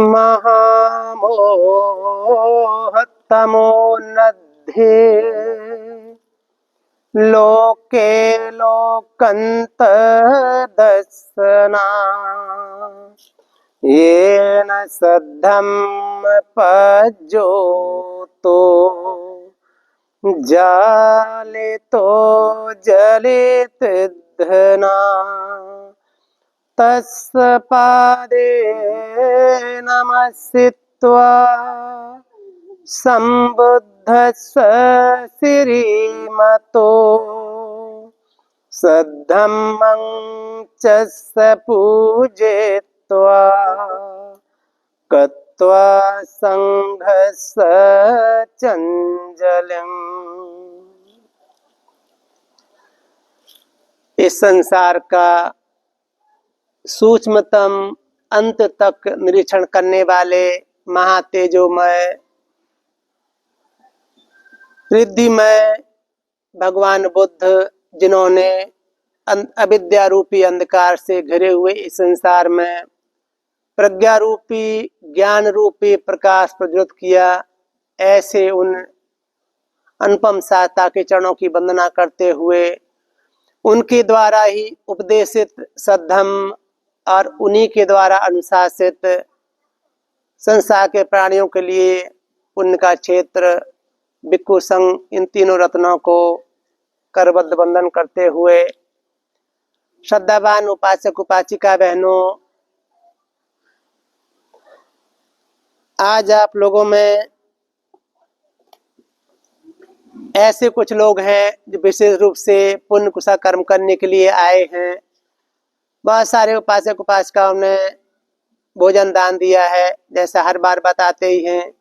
महामोहतमोऽनध्ये लोके लोकन्तदर्शना येन सद्धम्मपज्योतो जालितो जलितधना तस्य पादे नमस्कृत्वा सम्बुद्धस्य श्रीमतो सद्धम्मं च स पूजयित्वा कृत्वा संघस्य चञ्चलम्। इस संसार का सूक्ष्मतम अंत तक निरीक्षण करने वाले महातेजोमय रिद्धिमय भगवान बुद्ध, जिन्होंने अविद्या रूपी अंधकार से घिरे हुए इस संसार में प्रज्ञा रूपी ज्ञान रूपी प्रकाश प्रज्वलित किया, ऐसे उन अनुपम साता के चरणों की वंदना करते हुए उनके द्वारा ही उपदेशित सद्धम्म और उन्हीं के द्वारा अनुशासित संसार के प्राणियों के लिए पुण्य का क्षेत्र भिक्षु संघ, इन तीनों रत्नों को करबद्ध वंदन करते हुए श्रद्धावान उपासक उपासिका बहनों, आज आप लोगों में ऐसे कुछ लोग हैं जो विशेष रूप से पुण्य कुशल कर्म करने के लिए आए हैं। बहुत सारे उपासक उपासिकाओं ने भोजन दान दिया है, जैसा हर बार बताते ही हैं।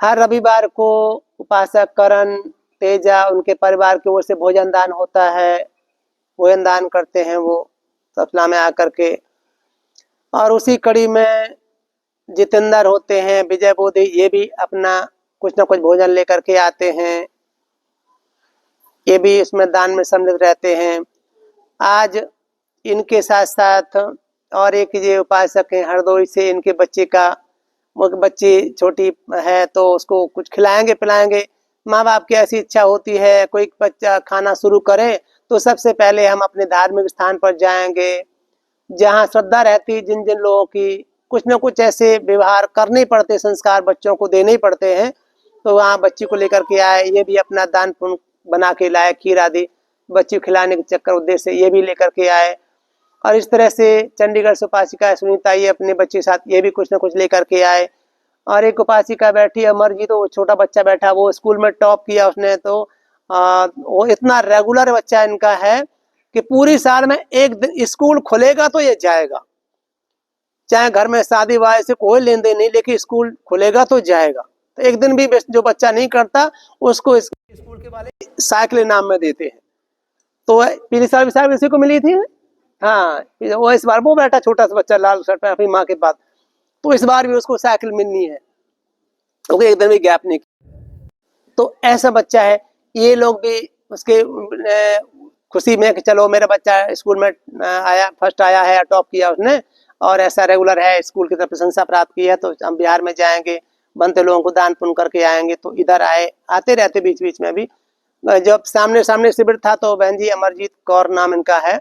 हर रविवार को उपासक करण, तेजा, उनके परिवार की ओर से भोजन दान होता है। भोजन दान करते हैं वो सपना में आकर के, और उसी कड़ी में जितेंद्र होते हैं, विजय बोधि, ये भी अपना कुछ न कुछ भोजन लेकर के आते हैं। ये भी इसमें दान में सम्मिलित रहते हैं। आज इनके साथ साथ और एक ये उपासक हैं हरदोई से, इनके बच्ची छोटी है तो उसको कुछ खिलाएंगे पिलाएंगे। माँ बाप की ऐसी इच्छा होती है, कोई बच्चा खाना शुरू करे तो सबसे पहले हम अपने धार्मिक स्थान पर जाएंगे जहाँ श्रद्धा रहती। जिन जिन लोगों की कुछ न कुछ ऐसे व्यवहार करने पड़ते, संस्कार बच्चों को देने ही पड़ते हैं, तो वहाँ बच्ची को लेकर के आए। ये भी अपना दान पुण्य बना के लाए, खीर आदि बच्ची खिलाने के चक्कर उद्देश्य से ये भी लेकर के आए। और इस तरह से चंडीगढ़ से उपासिका सुनीता, ये अपने बच्चे साथ ये भी कुछ न कुछ लेकर के आए। और एक उपासिका बैठी अमरजीत, तो वो छोटा बच्चा बैठा, वो स्कूल में टॉप किया उसने, तो वो इतना रेगुलर बच्चा इनका है कि पूरी साल में एक दिन स्कूल खुलेगा तो ये जाएगा। चाहे घर में शादी वादी से कोई लेन देन नहीं, लेकिन स्कूल खुलेगा तो जाएगा। तो एक दिन भी जो बच्चा नहीं करता उसको स्कूल के वाले साइकिल इनाम में देते हैं। तो पिछले साल भी साइकिल इसी को मिली थी। हाँ, वो इस बार वो बैठा छोटा सा बच्चा लाल शर्ट में अपनी माँ के पास, तो इस बार भी उसको साइकिल मिलनी है, क्योंकि एक दिन भी गैप नहीं। तो ऐसा बच्चा है। ये लोग भी उसके खुशी में कि चलो मेरा बच्चा स्कूल में आया, फर्स्ट आया है, टॉप किया उसने, और ऐसा रेगुलर है, स्कूल की तरफ प्रशंसा प्राप्त की है, तो हम बिहार में जाएंगे, बनते लोगों को दान पुण्य करके आएंगे। तो इधर आते रहते बीच बीच में भी। जब सामने सामने शिविर था तो बहन जी अमरजीत कौर नाम इनका है,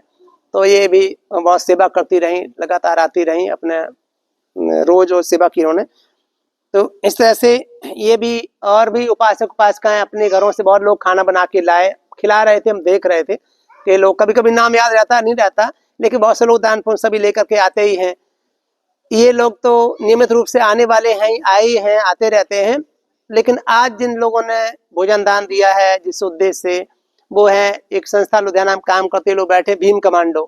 तो ये भी बहुत सेवा करती रही, लगातार आती रही, अपने रोज और सेवा की इन्होंने। तो इस तरह से ये भी और भी उपासक उपासिकाएं अपने घरों से बहुत लोग खाना बना के लाए, खिला रहे थे। हम देख रहे थे कि लोग, कभी कभी नाम याद रहता नहीं रहता, लेकिन बहुत से लोग दान पुण्य सभी लेकर के आते ही हैं। ये लोग तो नियमित रूप से आने वाले हैं, आए हैं, आते रहते हैं। लेकिन आज जिन लोगों ने भोजन दान दिया है जिस उद्देश्य से, वो है एक संस्था लुधियाना में काम करते लोग बैठे, भीम कमांडो।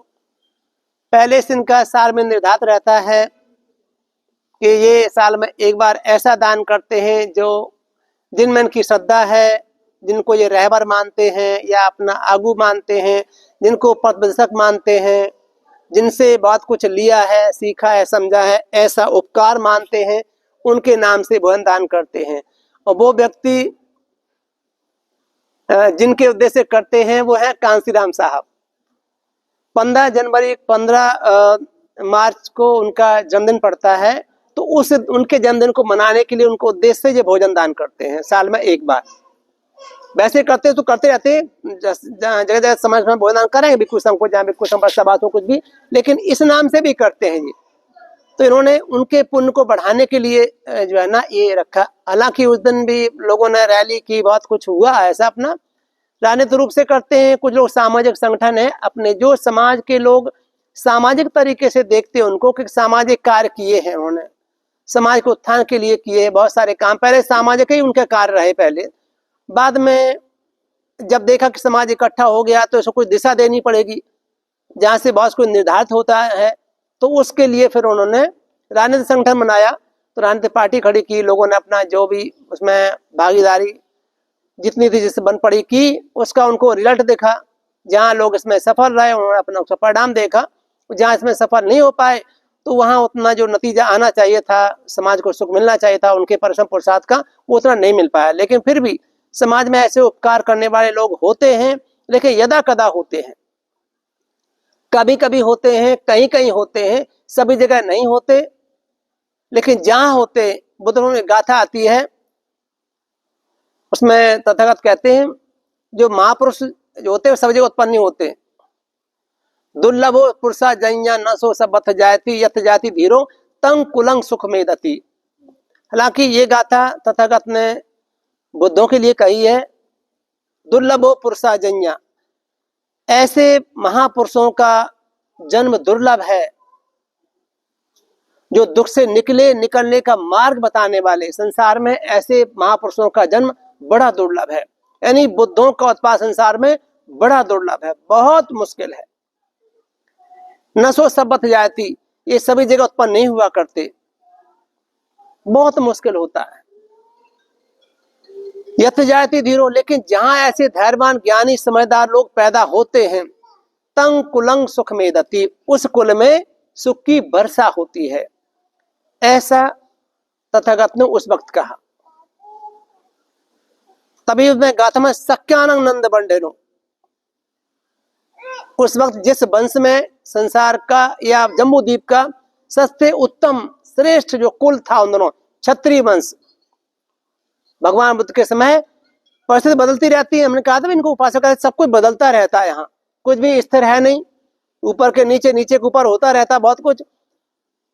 पहले से इनका साल में निर्धारित रहता है कि ये साल में एक बार ऐसा दान करते हैं जो जिनमें इनकी श्रद्धा है, जिनको ये रहबर मानते हैं या अपना आगू मानते हैं, जिनको पथप्रदर्शक मानते हैं, जिनसे बहुत कुछ लिया है, सीखा है, समझा है, ऐसा उपकार मानते हैं, उनके नाम से भोजन दान करते हैं। और वो व्यक्ति जिनके उद्देश्य करते हैं वो है कांसीराम साहब। 15 मार्च को उनका जन्मदिन पड़ता है, तो तो उस उनके जन्मदिन को मनाने के लिए उनको उद्देश्य से ये भोजन दान करते हैं साल में एक बार। वैसे करते तो करते रहते, जगह जगह समाज में भोजन दान करेंगे भिक्षु संघ को, जहाँ भिक्षु संघ सभा हो कुछ भी, लेकिन इस नाम से भी करते हैं ये। तो इन्होंने उनके पुण्य को बढ़ाने के लिए जो है ना ये रखा। हालांकि उस दिन भी लोगों ने रैली की, बहुत कुछ हुआ ऐसा अपना राजनीतिक रूप से करते हैं। कुछ लोग सामाजिक संगठन है अपने, जो समाज के लोग सामाजिक तरीके से देखते हैं उनको, कि सामाजिक कार्य किए हैं उन्होंने, समाज के उत्थान के लिए किए हैं बहुत सारे काम। पहले सामाजिक ही उनके कार्य रहे पहले, बाद में जब देखा कि समाज इकट्ठा हो गया तो इसको कुछ दिशा देनी पड़ेगी जहाँ से बहुत कुछ निर्धारित होता है, तो उसके लिए फिर उन्होंने राजनीतिक संगठन बनाया। तो राजनीतिक पार्टी खड़ी की, लोगों ने अपना जो भी उसमें भागीदारी जितनी थी जिससे बन पड़ी की, उसका उनको रिजल्ट देखा। जहाँ लोग इसमें सफल रहे उन्होंने अपना उसका परिणाम देखा, जहाँ इसमें सफल नहीं हो पाए तो वहाँ उतना जो नतीजा आना चाहिए था, समाज को सुख मिलना चाहिए था उनके परिश्रम पुरुषार्थ का, वो उतना नहीं मिल पाया। लेकिन फिर भी समाज में ऐसे उपकार करने वाले लोग होते हैं, लेकिन यदा कदा होते हैं, कभी कभी होते हैं, कहीं कहीं होते हैं, सभी जगह नहीं होते। लेकिन जहाँ होते, बुद्ध में गाथा आती है उसमें तथागत कहते हैं जो महापुरुष जो होते हैं सब जगह उत्पन्न नहीं होते। दुर्लभो पुरुषा जन्या न सो सबथ जायति यथ जाति धीरो तंग कुलंग सुख मेदति। हालांकि ये गाथा तथागत ने बुद्धों के लिए कही है। दुर्लभो पुरुषा जन्या, ऐसे महापुरुषों का जन्म दुर्लभ है, जो दुख से निकलने का मार्ग बताने वाले। संसार में ऐसे महापुरुषों का जन्म बड़ा दुर्लभ है, यानी बुद्धों का उत्पाद संसार में बड़ा दुर्लभ है, बहुत मुश्किल है। न सो सबथ जायती, ये सभी जगह उत्पन्न नहीं हुआ करते, बहुत मुश्किल होता है। यथ जायती धीरो, लेकिन जहां ऐसे धैर्यवान ज्ञानी समझदार लोग पैदा होते हैं, तंग कुलंग सुख मेदति, उस कुल में सुख की वर्षा होती है, ऐसा तथागत ने उस वक्त कहा। तभी उसमें गाथा में सक्यानंद नंद बंडेनो, उस वक्त जिस वंश में संसार का या जम्बू द्वीप का सबसे उत्तम श्रेष्ठ जो कुल था उन दोनों, क्षत्रिय वंश। भगवान बुद्ध के समय परिस्थिति बदलती रहती है, हमने कहा था इनको उपासक सब कुछ बदलता रहता है, यहाँ कुछ भी स्थिर है नहीं, ऊपर के नीचे, नीचे के ऊपर होता रहता है बहुत कुछ।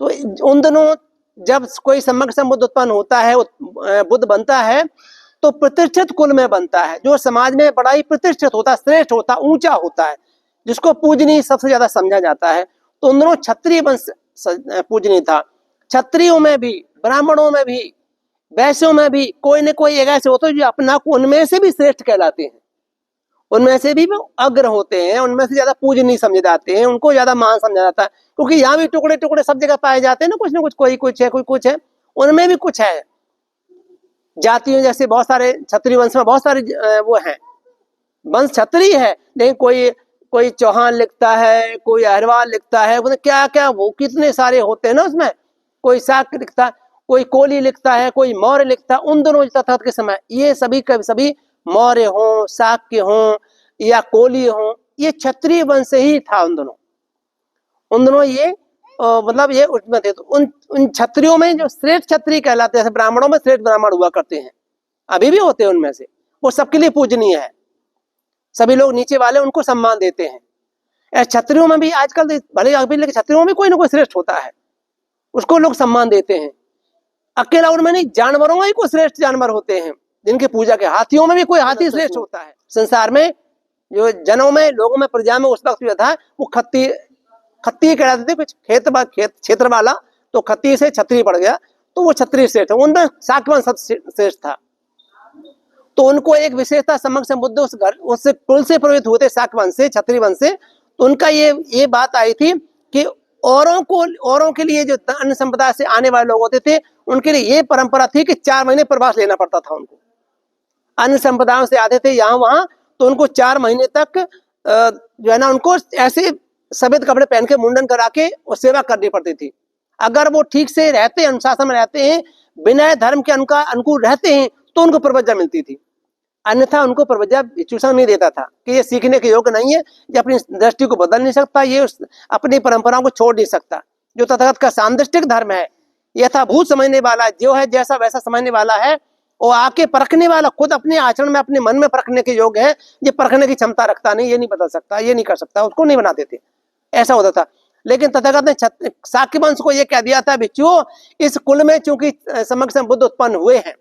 तो उन दोनों जब कोई समग्र संबुद्ध उत्पन्न होता है, बुद्ध बनता है, तो प्रतिष्ठित कुल में बनता है, जो समाज में बड़ा ही प्रतिष्ठित होता है, श्रेष्ठ होता, ऊंचा होता है, जिसको पूजनीय सबसे ज्यादा समझा जाता है। तो उन दोनों क्षत्रिय वंश पूजनीय था। क्षत्रियों में भी, ब्राह्मणों में भी, वैश्यों में भी कोई न कोई एक ऐसे होते हैं जो अपना को उनमें से भी श्रेष्ठ कहलाते हैं, उनमें से भी अग्र होते हैं, उनमें से ज्यादा पूजनीय समझे जाते हैं, उनको ज्यादा महान समझा जाता है। क्योंकि यहाँ भी टुकड़े टुकड़े सब जगह पाए जाते हैं ना कुछ, कोई कुछ है, कोई कुछ है, उनमें भी कुछ है। जातियों जैसे बहुत सारे क्षत्रिय वंश में बहुत सारे वो हैं, वंश क्षत्रिय है, लेकिन कोई चौहान लिखता है, कोई अहरवाल लिखता है, क्या क्या वो कितने सारे होते हैं ना उसमें, कोई शाक्य लिखता है, कोई कोली लिखता है, कोई मौर्य लिखता है। उन दोनों तथागत के समय ये सभी सभी मौर्य हों, शाक्य हों या कोली हों, ये क्षत्रिय वंश ही था। उन दोनों ये मतलब ये उसमें थे। तो उन क्षत्रियों में जो श्रेष्ठ क्षत्रिय कहलाते हैं, ब्राह्मणों में श्रेष्ठ ब्राह्मण हुआ करते हैं, अभी भी होते हैं उनमें से, वो सबके लिए पूजनीय है, सभी लोग नीचे वाले उनको सम्मान देते हैं। क्षत्रियों में भी आजकल भले अभी, लेकिन क्षत्रियों में कोई ना कोई श्रेष्ठ होता है, उसको लोग सम्मान देते हैं। अकेला उनमें नहीं, जानवरों में ही कोई श्रेष्ठ जानवर होते हैं जिनकी पूजा के, हाथियों में भी कोई हाथी श्रेष्ठ होता है। संसार में जो जनों में, लोगों में, प्रजा में उस वक्त जो था वो खत्ती कहलाते थे, कुछ खेत क्षेत्र वाला, तो खत्ती से क्षत्रिय पड़ गया, तो वो क्षत्रिय श्रेष्ठ है। उनमें शाक्यवंश श्रेष्ठ था, तो उनको एक विशेषता समग्र संबुद्ध उससे कुल से प्रभावित हुए थे, शाक्यवंश से, क्षत्रिय वंश से। तो उनका ये बात आई थी कि औरों के लिए जो अन्य संप्रदाय से आने वाले लोग होते थे, उनके लिए ये परंपरा थी कि 4 महीने प्रवास लेना पड़ता था उनको। अन्य संप्रदायों से आते थे यहाँ वहां, तो उनको 4 महीने तक जो है ना, उनको ऐसे सफेद कपड़े पहन के मुंडन करा के और सेवा करनी पड़ती थी। अगर वो ठीक से रहते, अनुशासन में रहते हैं, विनय धर्म के अनुकूल रहते हैं, तो उनको प्रवज्जा मिलती थी। अन्यथा उनको प्रवज्जा भिक्षु नहीं देता था कि ये सीखने के योग्य नहीं है, ये अपनी दृष्टि को बदल नहीं सकता, ये अपनी परंपराओं को छोड़ नहीं सकता। जो तथागत का सांदृष्टिक धर्म है, यथाभूत समझने वाला जो है, जैसा वैसा समझने वाला है, वो आके परखने वाला, खुद अपने आचरण में अपने मन में परखने के योग्य है, ये परखने की क्षमता रखता नहीं, ये नहीं बदल सकता, ये नहीं कर सकता, उसको नहीं बनाते थे, ऐसा होता था। लेकिन तथागत ने शाक्य वंश को ये कह दिया था, बिच्छू इस कुल में चूंकि समग्र बुद्ध उत्पन्न हुए हैं,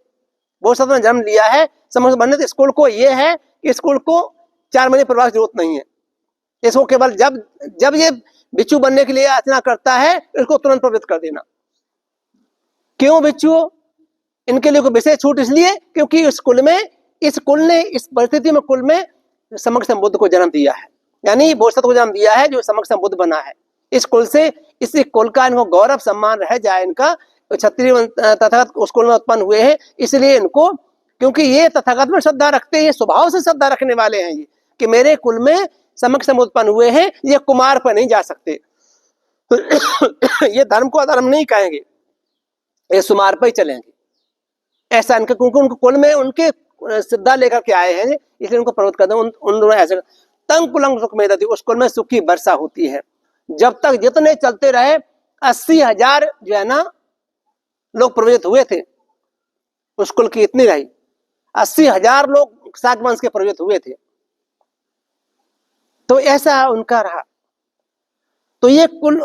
बोधिसत्व ने जन्म लिया है, समग्र बनने इस कुल को ये है, इस कुल को 4 महीने प्रवास की जरूरत नहीं है, इसको केवल जब जब ये बिच्छू बनने के लिए याचना करता है, इसको तुरंत प्रवृत्त कर देना। क्यों बिच्छू? इनके लिए कोई विशेष छूट इसलिए क्योंकि इस कुल ने इस परिस्थिति में कुल में समग्र संबुद्ध को जन्म दिया है, यानी बोधिसत्व को जन्म दिया है जो समग्र संबुद्ध बना है। इस कुल से, इस कुल का इनको गौरव सम्मान रह जाए, इनका क्षत्रिय तथागत उस कुल में उत्पन्न हुए हैं, इसलिए इनको, क्योंकि ये तथागत में श्रद्धा रखते हैं, स्वभाव से श्रद्धा रखने वाले हैं, ये कि मेरे कुल में समग्र संबुद्ध उत्पन्न हुए हैं, ये कुमार पर नहीं जा सकते, ये धर्म को अधर्म नहीं कहेंगे, ये सुमार पर ही चलेंगे, ऐसा इनका, क्योंकि उनको कुल में उनके श्रद्धा लेकर के आए हैं, इसलिए उनको प्रवृत्त कर दो। उन ऐसे तंग कुलंग सुख में उस कुल में सुख की वर्षा होती है। जब तक जितने चलते रहे 80,000 जो है ना लोग प्रवृत्त हुए थे, उस कुल की इतनी रही, 80,000 लोग शाक्य वंश के प्रवृत्त हुए थे, तो ऐसा उनका रहा। तो ये कुल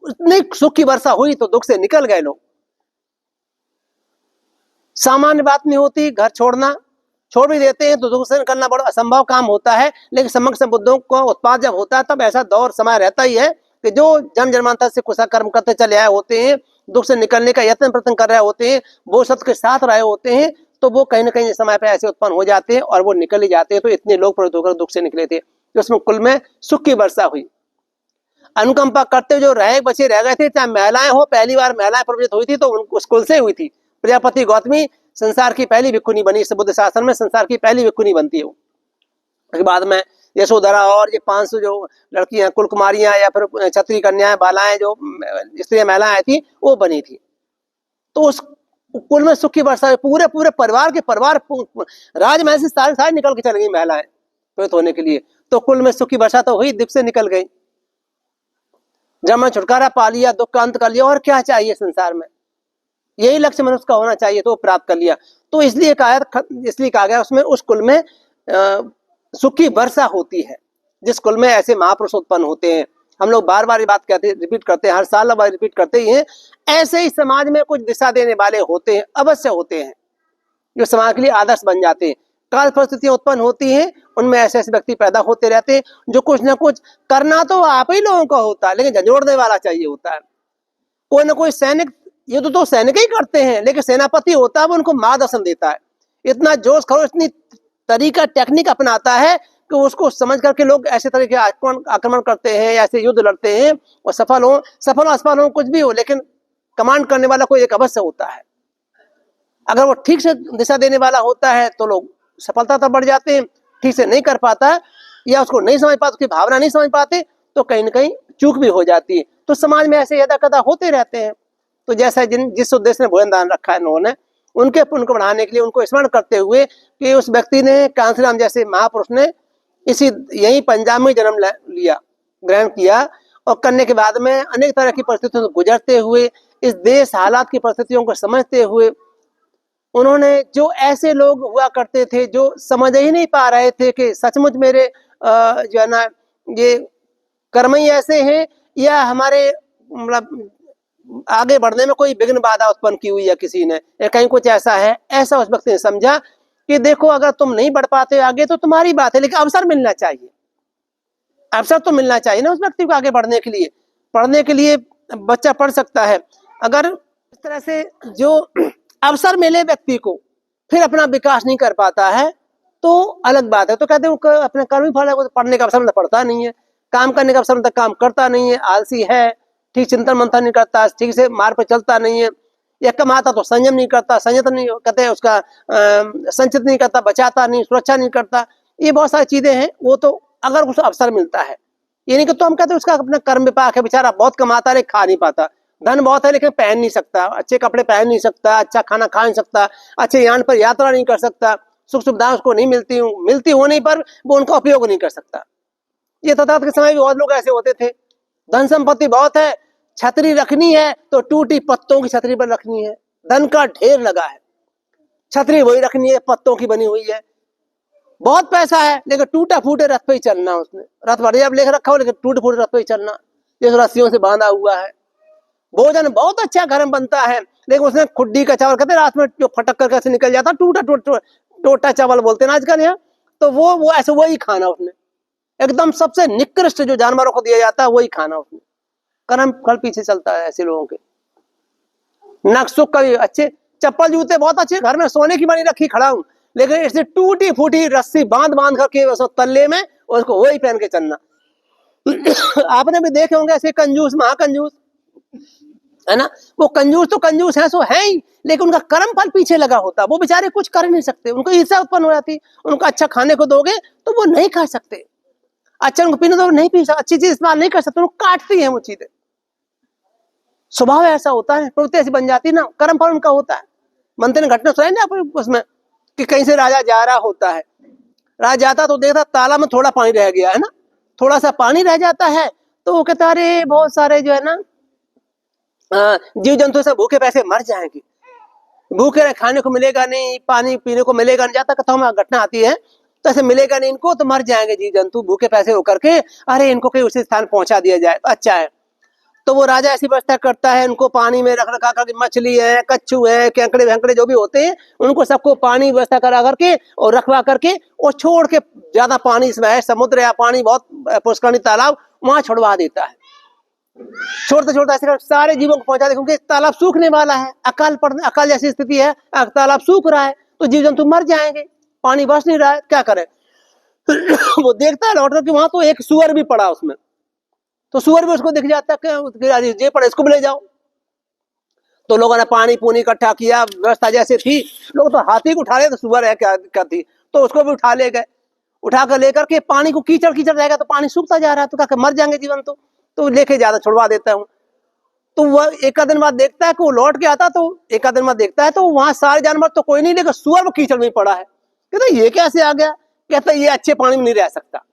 इतनी सुख की वर्षा हुई तो दुख से निकल गए लोग। सामान्य बात नहीं होती, घर छोड़ना, छोड़ भी देते हैं तो दुख से निकलना बड़ा असंभव काम होता है, लेकिन समग्र संबुद्धों का उत्पाद जब होता है तब ऐसा दौर समय रहता ही है कि जो जन्म जन्मांतर से कुशल कर्म करते चले आए होते हैं, दुख से निकलने का यत्न प्रयत्न कर रहे होते हैं, वो सत्य के साथ रहे होते हैं, तो वो कहीं ना कहीं समय पे ऐसे उत्पन्न हो जाते हैं और वो निकल ही जाते हैं। तो इतने लोग प्रवृत्त होकर दुख से निकले थे, तो उसमें कुल में सुख की वर्षा हुई। अनुकंपा करते जो रहे बचे रह गए थे, चाहे महिलाएं हो, पहली बार महिलाएं प्रवृत्त हुई थी तो उस कुल से हुई थी। प्रजापति गौतमी संसार की पहली भिक्षुनी बनी, इस बुद्ध शासन में संसार की पहली भिक्षुनी बनती है। उसके बाद में यशोधरा और ये 500 जो लड़कियां, कुल कुमारियां या फिर क्षत्रिय कन्याएं, बालाएं, जो स्त्रियां महिलाएं थी, वो बनी थी। तो उस कुल में सुख की वर्षा, पूरे पूरे परिवार के परिवार राजमहल से सारी निकल के चल गई महिलाएं प्रवृत्त होने के लिए, तो कुल में सुख की वर्षा तो हुई, दुख से निकल गई। जब मैं छुटकारा पा लिया, दुख का अंत कर लिया, और क्या चाहिए संसार में, यही लक्ष्य मनुष्य का होना चाहिए, तो प्राप्त कर लिया। तो इसलिए कहा गया उसमें, उस कुल में सुख की वर्षा होती है, जिस कुल में ऐसे महापुरुष उत्पन्न होते हैं। हम लोग बार बार ये बात कहते, रिपीट करते हैं, हर साल रिपीट करते ही हैं। ऐसे ही समाज में कुछ दिशा देने वाले होते हैं, अवश्य होते हैं, जो समाज के लिए आदर्श बन जाते हैं। काल परिस्थितियां उत्पन्न होती हैं, उनमें ऐसे ऐसे व्यक्ति पैदा होते रहते हैं, जो कुछ ना कुछ करना तो आप ही लोगों का होता है, लेकिन झंझोड़ने वाला चाहिए होता है। कोई ना कोई सैनिक, युद्ध तो सैनिक ही करते हैं, लेकिन सेनापति होता है वो उनको मार्गदर्शन देता है, इतना जोश खरोश, इतनी तरीका टेक्निक अपनाता है कि उसको समझ करके लोग ऐसे तरीके आक्रमण करते हैं, ऐसे युद्ध लड़ते हैं, और सफल असफल हो कुछ भी हो, लेकिन कमांड करने वाला कोई एक अवश्य होता है। अगर वो ठीक से दिशा देने वाला होता है तो लोग सफलता तक बढ़ जाते हैं, ठीक से नहीं कर पाता या उसको नहीं समझ पाते, उसकी भावना नहीं समझ पाते, तो कहीं ना कहीं चूक भी हो जाती है। तो समाज में ऐसे यदा कदा होते रहते हैं। तो जैसा जिस उद्देश्य ने भोजन दान रखा है इन्होंने, उनके पुण्य को बढ़ाने के लिए उनको स्मरण करते हुए कि उस व्यक्ति ने, कांसीराम जैसे महापुरुष ने इसी यही पंजाब में जन्म लिया, ग्रहण किया, और करने के बाद में अनेक तरह की परिस्थितियों से गुजरते हुए, इस देश हालात की परिस्थितियों को समझते हुए, उन्होंने, जो ऐसे लोग हुआ करते थे जो समझ ही नहीं पा रहे थे कि सचमुच मेरे जो है ना ये कर्म ही ऐसे हैं, या हमारे मतलब आगे बढ़ने में कोई विघ्न बाधा उत्पन्न की हुई है किसी ने, या कहीं कुछ ऐसा है। ऐसा उस व्यक्ति ने समझा कि देखो, अगर तुम नहीं बढ़ पाते आगे तो तुम्हारी बात है, लेकिन अवसर मिलना चाहिए, अवसर तो मिलना चाहिए ना उस व्यक्ति को आगे बढ़ने के लिए। पढ़ने के लिए बच्चा पढ़ सकता है, अगर इस तरह से जो अवसर मिले व्यक्ति को, फिर अपना विकास नहीं कर पाता है तो अलग बात है। तो कहते हैं अपने कर्म ही फल है, पढ़ने का अवसर पढ़ता नहीं है, काम करने का अवसर काम करता नहीं है, आलसी है, ठीक चिंतन मंथन नहीं करता, ठीक से मार्ग पर चलता नहीं है, या कमाता तो संयम नहीं करता, संयत नहीं कहते उसका संचित नहीं करता, बचाता नहीं, सुरक्षा नहीं करता, ये बहुत सारी चीजें हैं। वो तो अगर उस अवसर मिलता है, ये नहीं कि तो हम कहते उसका अपना कर्म विपाक है, बेचारा बहुत कमाता है खा नहीं पाता, धन बहुत है लेकिन पहन नहीं सकता, अच्छे कपड़े पहन नहीं सकता, अच्छा खाना खा नहीं सकता, अच्छे यान पर यात्रा नहीं कर सकता, सुख सुविधाएं उसको नहीं मिलती होने पर वो उनका उपयोग नहीं कर सकता। ये तथागत के समय भी बहुत लोग ऐसे होते थे, धन संपत्ति बहुत है, छतरी रखनी है तो टूटी पत्तों की छतरी पर रखनी है, धन का ढेर लगा है, छतरी वही रखनी है, पत्तों की बनी हुई है। बहुत पैसा है लेकिन टूटा फूटे रथ पे ही चलना, उसने रथ बढ़िया लेकर रखा हो लेकिन टूटे फूटे रथ पे ही चलना, जिस रस्सियों से बांधा हुआ है। भोजन बहुत अच्छा घर में बनता है लेकिन उसने खुड्डी का चावल कहते रात में जो फटक कर कैसे निकल जाता, टोटा चावल बोलते हैं आजकल यहाँ, तो वो ऐसे वही खाना उसने, एकदम सबसे निकृष्ट जो जानवरों को दिया जाता है वही खाना उसने। कर्म फल पीछे चलता है ऐसे लोगों के। नक्सुक का भी अच्छे चप्पल जूते बहुत अच्छे घर में सोने की बनी रखी खड़ा हूं, लेकिन इससे टूटी फूटी रस्सी बांध बांध करके तल्ले में उसको वही पहन के चलना। आपने भी देखे होंगे ऐसे कंजूस, महाकंजूस है ना, वो कंजूस तो कंजूस है सो है ही, लेकिन उनका कर्म फल पीछे लगा होता, वो बेचारे कुछ कर नहीं सकते, उनको ईर्ष्या उत्पन्न हो जाती। उनको अच्छा खाने को दोगे तो वो नहीं खा सकते, अच्छा उनको पीने दो नहीं पी सकते, अच्छी चीज इस्तेमाल नहीं कर सकते, उनको काटती है वो चीजें। स्वभाव ऐसा होता है, प्रवृत्ति ऐसी बन जाती है ना, कर्म फल उनका होता है। मनते ने घटना सुनाई ना उसमें कि कहीं से राजा जा रहा होता है, राजा जाता तो देखता तालाब में थोड़ा पानी रह गया है ना, थोड़ा सा पानी रह जाता है तो वो कहता अरे बहुत सारे जो है ना जीव जंतु सब भूखे पैसे मर जाएंगे, भूखे रहे खाने को मिलेगा नहीं, पानी पीने को मिलेगा नहीं, जाता कथा में घटना आती है तो ऐसे मिलेगा नहीं इनको तो मर जाएंगे जीव जंतु भूखे पैसे होकर के, अरे इनको कहीं उसी स्थान पहुंचा दिया जाए तो अच्छा है। तो वो राजा ऐसी व्यवस्था करता है, उनको पानी में रख रखा करके, मछली है, कच्छू है, केंकड़े वेंकड़े जो भी होते हैं उनको सबको पानी व्यवस्था करा करके और रखवा करके और छोड़ के, ज्यादा पानी इसमें है समुद्र या पानी बहुत पुष्करणी तालाब, वहां छोड़वा देता है। छोड़ते छोड़ते ऐसे सारे जीवों को पहुंचा दे, क्योंकि तालाब सूखने वाला है, अकाल जैसी स्थिति है, तालाब सूख रहा है तो जीव जंतु मर जाएंगे, पानी बरस नहीं रहा है, क्या करे। वो देखता है लौट कर कि वहां तो एक सुअर भी पड़ा उसमें, तो सुअर भी उसको दिख जाता है जे पड़ा इसको भी ले जाओ। तो लोगों ने पानी पूनी इकट्ठा किया, व्यवस्था जैसे थी, लोग तो हाथी को उठा ले तो सुअर है क्या थी, तो उसको भी उठा ले गए, उठा कर लेकर के पानी को कीचड़ कीचड़ रहेगा तो पानी सूखता जा रहा है, तो क्या मर जाएंगे जीवन, तो लेके ज्यादा छुड़वा देता हूँ। तो वह एक दिन बाद देखता है कि वो लौट के आता, तो एक दिन बाद देखता है तो वहां सारे जानवर तो कोई नहीं, लेकिन सुअर वो कीचड़ में पड़ा है। कहता ये कैसे आ गया, कहता ये अच्छे पानी में नहीं रह सकता,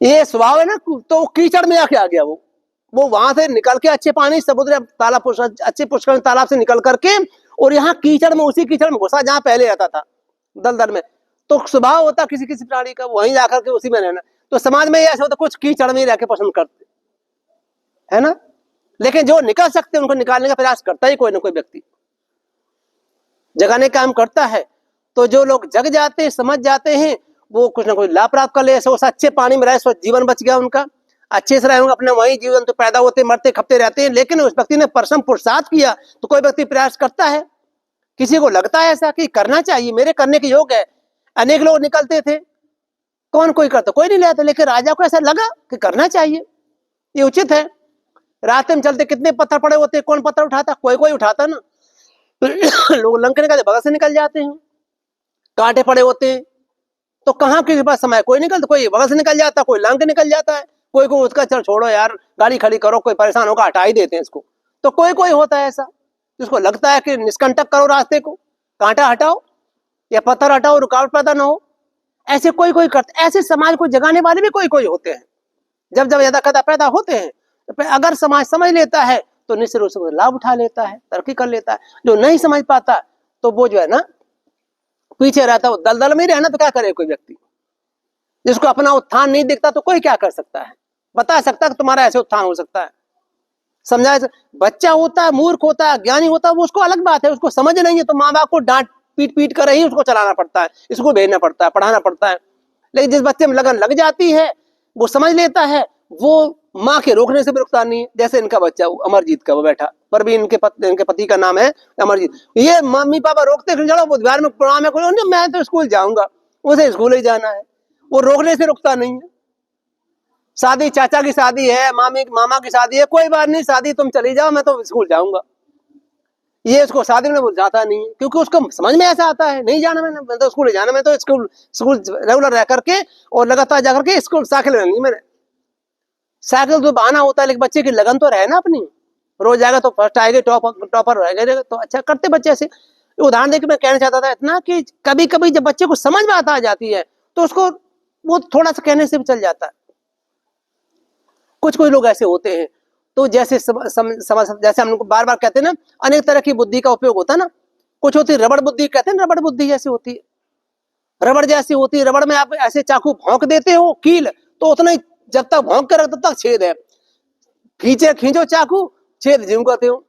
ये स्वभाव है ना, तो कीचड़ में आके आ गया वो वहां से निकल के अच्छे पानी समुद्र तालाब अच्छे पुष्कर तालाब से निकल करके और यहाँ कीचड़ में, उसी कीचड़ में घुसा जहां पहले रहता था दलदल में। तो स्वभाव होता किसी किसी प्राणी का वहीं जाकर के उसी में रहना। तो समाज में ऐसा होता कुछ कीचड़ में रह के पसंद करते है ना, लेकिन जो निकल सकते उनको निकालने का प्रयास करता ही कोई ना कोई व्यक्ति, जगाने का काम करता है। तो जो लोग जग जाते हैं, समझ जाते हैं, वो कुछ ना कुछ लाभ प्राप्त कर ले, अच्छे पानी में रहे, जीवन बच गया उनका, अच्छे से रहेंगे, अपने वही जीवन तो पैदा होते मरते खपते रहते हैं। लेकिन उस व्यक्ति ने परिश्रम पुरुषार्थ किया तो कोई व्यक्ति प्रयास करता है, किसी को लगता है ऐसा कि करना चाहिए, मेरे करने के योग है। अनेक लोग निकलते थे, कौन कोई करता, कोई नहीं लेता, लेकिन राजा को ऐसा लगा कि करना चाहिए, ये उचित है। रास्ते में चलते कितने पत्थर पड़े होते, कौन पत्थर उठाता, कोई उठाता ना। लोग लंकने का बगल से निकल जाते हैं, कांटे पड़े होते हैं तो कहाँ के पास समय, कोई निकलता, कोई बगल से निकल जाता, कोई लांग के निकल जाता है, कोई को उसका चल छोड़ो यार गाड़ी खड़ी करो, कोई परेशान होगा हटा ही देते हैं इसको। तो कोई होता है ऐसा जिसको लगता है कि निष्कंटक करो रास्ते को, कांटा हटाओ या पत्थर हटाओ, रुकावट पैदा ना हो, ऐसे कोई करते। ऐसे समाज को जगाने वाले भी कोई होते हैं। जब यदा कदा पैदा होते हैं तो अगर समाज समझ लेता है तो निश्चित रूप से लाभ उठा लेता है, तरक्की कर लेता है। जो नहीं समझ पाता तो वो जो है ना पीछे रहता है, दलदल में रहना। तो क्या करे कोई व्यक्ति जिसको अपना उत्थान नहीं दिखता, तो कोई क्या कर सकता है, बता सकता है कि तुम्हारा ऐसे उत्थान हो सकता है, समझाए। बच्चा होता है, मूर्ख होता है, ज्ञानी होता है, वो उसको अलग बात है, उसको समझ नहीं है तो माँ बाप को डांट पीट कर ही उसको चलाना पड़ता है, इसको भेजना पड़ता है, पढ़ाना पड़ता है। लेकिन जिस बच्चे में लगन लग जाती है, वो समझ लेता है, वो माँ के रोकने से भी रुकता नहीं है। जैसे इनका बच्चा अमरजीत का, वो बैठा पर भी इनके पति का नाम है अमरजीत। ये मम्मी पापा रोकते चलो वो दीवार में प्रणाम है, मैं तो स्कूल जाऊंगा, उसे स्कूल ही जाना है, वो रोकने से रुकता नहीं है। शादी, चाचा की शादी है, मामा की शादी है, कोई बात नहीं, शादी तुम चली जाओ, मैं तो स्कूल जाऊंगा। ये उसको शादी में वो जाता नहीं है, क्योंकि उसको समझ में ऐसा आता है, नहीं जाना मैं तो स्कूल जाना, मैं तो स्कूल रेगुलर रह करके और लगातार जाकर के स्कूल साइकिल लेनी मैंने। साइकिल तो बहाना होता है, लेकिन बच्चे की लगन तो रहे ना अपनी, रोज जाएगा तो फर्स्ट आएगा, टॉपर रहेगा, तो अच्छा करते बच्चे से। उदाहरण देकर मैं कहना चाहता था इतना कि कभी कभी जब बच्चे को समझ में आ जाती है तो उसको वो थोड़ा सा कहने से भी चल जाता है। कुछ लोग ऐसे होते हैं तो जैसे जैसे हम लोग बार बार कहते हैं ना, अनेक तरह की बुद्धि का उपयोग होता है ना। कुछ होती है रबड़ बुद्धि, कहते हैं रबड़ बुद्धि जैसी होती है, रबड़ जैसी होती है। रबड़ में आप ऐसे चाकू भोंक देते हो कील, तो उतना ही जब तक भोंक कर तब तक छेद है, खींचो चाकू, छेद ज्यों करते हो।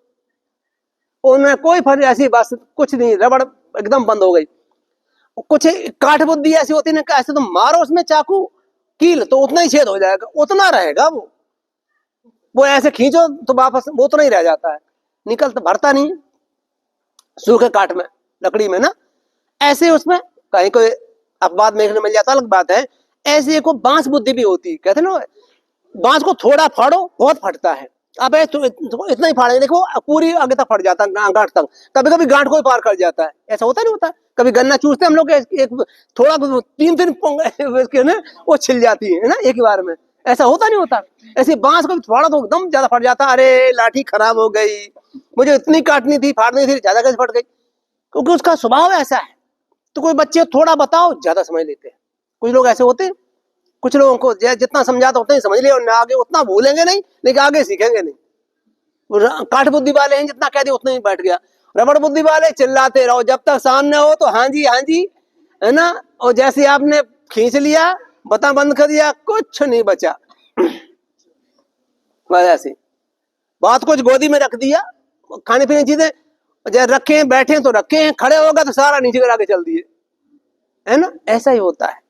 उनमें कोई फर्क, ऐसी बस कुछ नहीं, रबड़ एकदम बंद हो गई। कुछ काठ बुद्धि ऐसी होती है, ऐसे तो मारो उसमें चाकू कील तो उतना ही छेद हो जाएगा, उतना रहेगा वो ऐसे खींचो तो वापस वो उतना ही रह जाता है, निकल तो भरता नहीं। सूखे काठ में, लकड़ी में ना, ऐसे उसमें कहीं कोई अपवाद में मिल जाता, अलग बात है। ऐसे को बांस बुद्धि भी होती है, कहते ना बांस को थोड़ा फाड़ो बहुत फटता है। अब तो इतना ही फाड़ेंगे, देखो पूरी आगे तक फट जाता है, गांठ तक। कभी कभी गांठ को ही पार कर जाता है, ऐसा होता नहीं होता। कभी गन्ना चूसते हम लोग, एक थोड़ा 3 ना वो छिल जाती है ना एक ही बार में, ऐसा होता नहीं होता। ऐसे बांस को थोड़ा तो एकदम ज्यादा फट जाता, अरे लाठी खराब हो गई, मुझे इतनी काटनी थी, फाड़नी थी, ज्यादा कैसे फट गई, क्योंकि उसका स्वभाव ऐसा है। तो कोई बच्चे थोड़ा बताओ ज्यादा समझ लेते हैं, कुछ लोग ऐसे होते हैं। कुछ लोगों को जितना समझाता उतना ही समझ लिया, और आगे उतना भूलेंगे नहीं, लेकिन आगे सीखेंगे नहीं। काठ बुद्धि वाले हैं, जितना कह दिया उतना ही बैठ गया। रबड़ बुद्धि वाले चिल्लाते रहो, जब तक सामने हो तो हाँ जी है ना, और जैसे आपने खींच लिया, बता बंद कर दिया, कुछ नहीं बचा। बस ऐसे बात कुछ गोदी में रख दिया, खाने पीने चीजें जब रखे बैठे तो रखे हैं, खड़े होगा तो सारा नीचे गिरा के चल दिए, है ना, ऐसा ही होता है।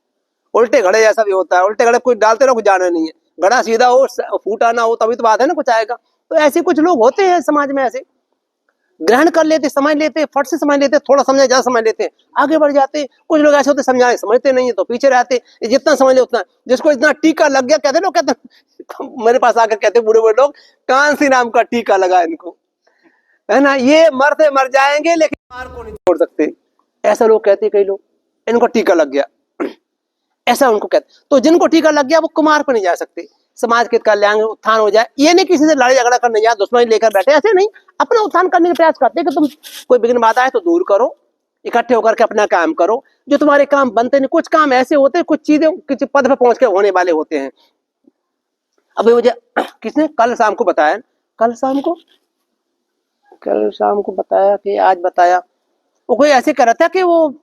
उल्टे घड़े जैसा भी होता है, उल्टे घड़े कुछ डालते रहो, कुछ जाना नहीं है, घड़ा सीधा हो फूटा ना हो तभी तो बात है ना, कुछ आएगा। तो ऐसे कुछ लोग होते हैं समाज में, ऐसे ग्रहण कर लेते, समझ लेते, फट से समझ लेते, थोड़ा समझा ज्यादा समझ लेते, आगे बढ़ जाते। कुछ लोग ऐसे होते समझाए समझते नहीं है तो पीछे रहते, जितना समझ ले उतना। जिसको इतना टीका लग गया, कहते लोग, कहते मेरे पास आकर कहते बूढ़े बूढ़े लोग, कांसी नाम का टीका लगा इनको, है ना, ये मरते मर जाएंगे लेकिन मार को नहीं छोड़ सकते, ऐसा लोग कहते कई लोग, इनको टीका लग गया, ऐसा उनको कहते। तो जिनको टीका लग गया वो कुमार पर नहीं जा सकते, समाज के कल्याण उत्थान हो जाए, ये नहीं किसी से लड़ाई झगड़ा करने जाए, दुश्मनी लेकर बैठे, ऐसे नहीं, अपना उत्थान करने का प्रयास करते कि तुम कोई विघ्न बाधा है तो दूर करो, इकट्ठे होकर के अपना काम करो। जो तुम्हारे काम बनते नहीं, कुछ काम ऐसे होते हैं, कुछ चीजें किसी पद पे पहुंच के होने वाले होते हैं। अभी मुझे किसने कल शाम को बताया, कल शाम को बताया कि आज बताया, वो कोई ऐसे कर रहा था कि वो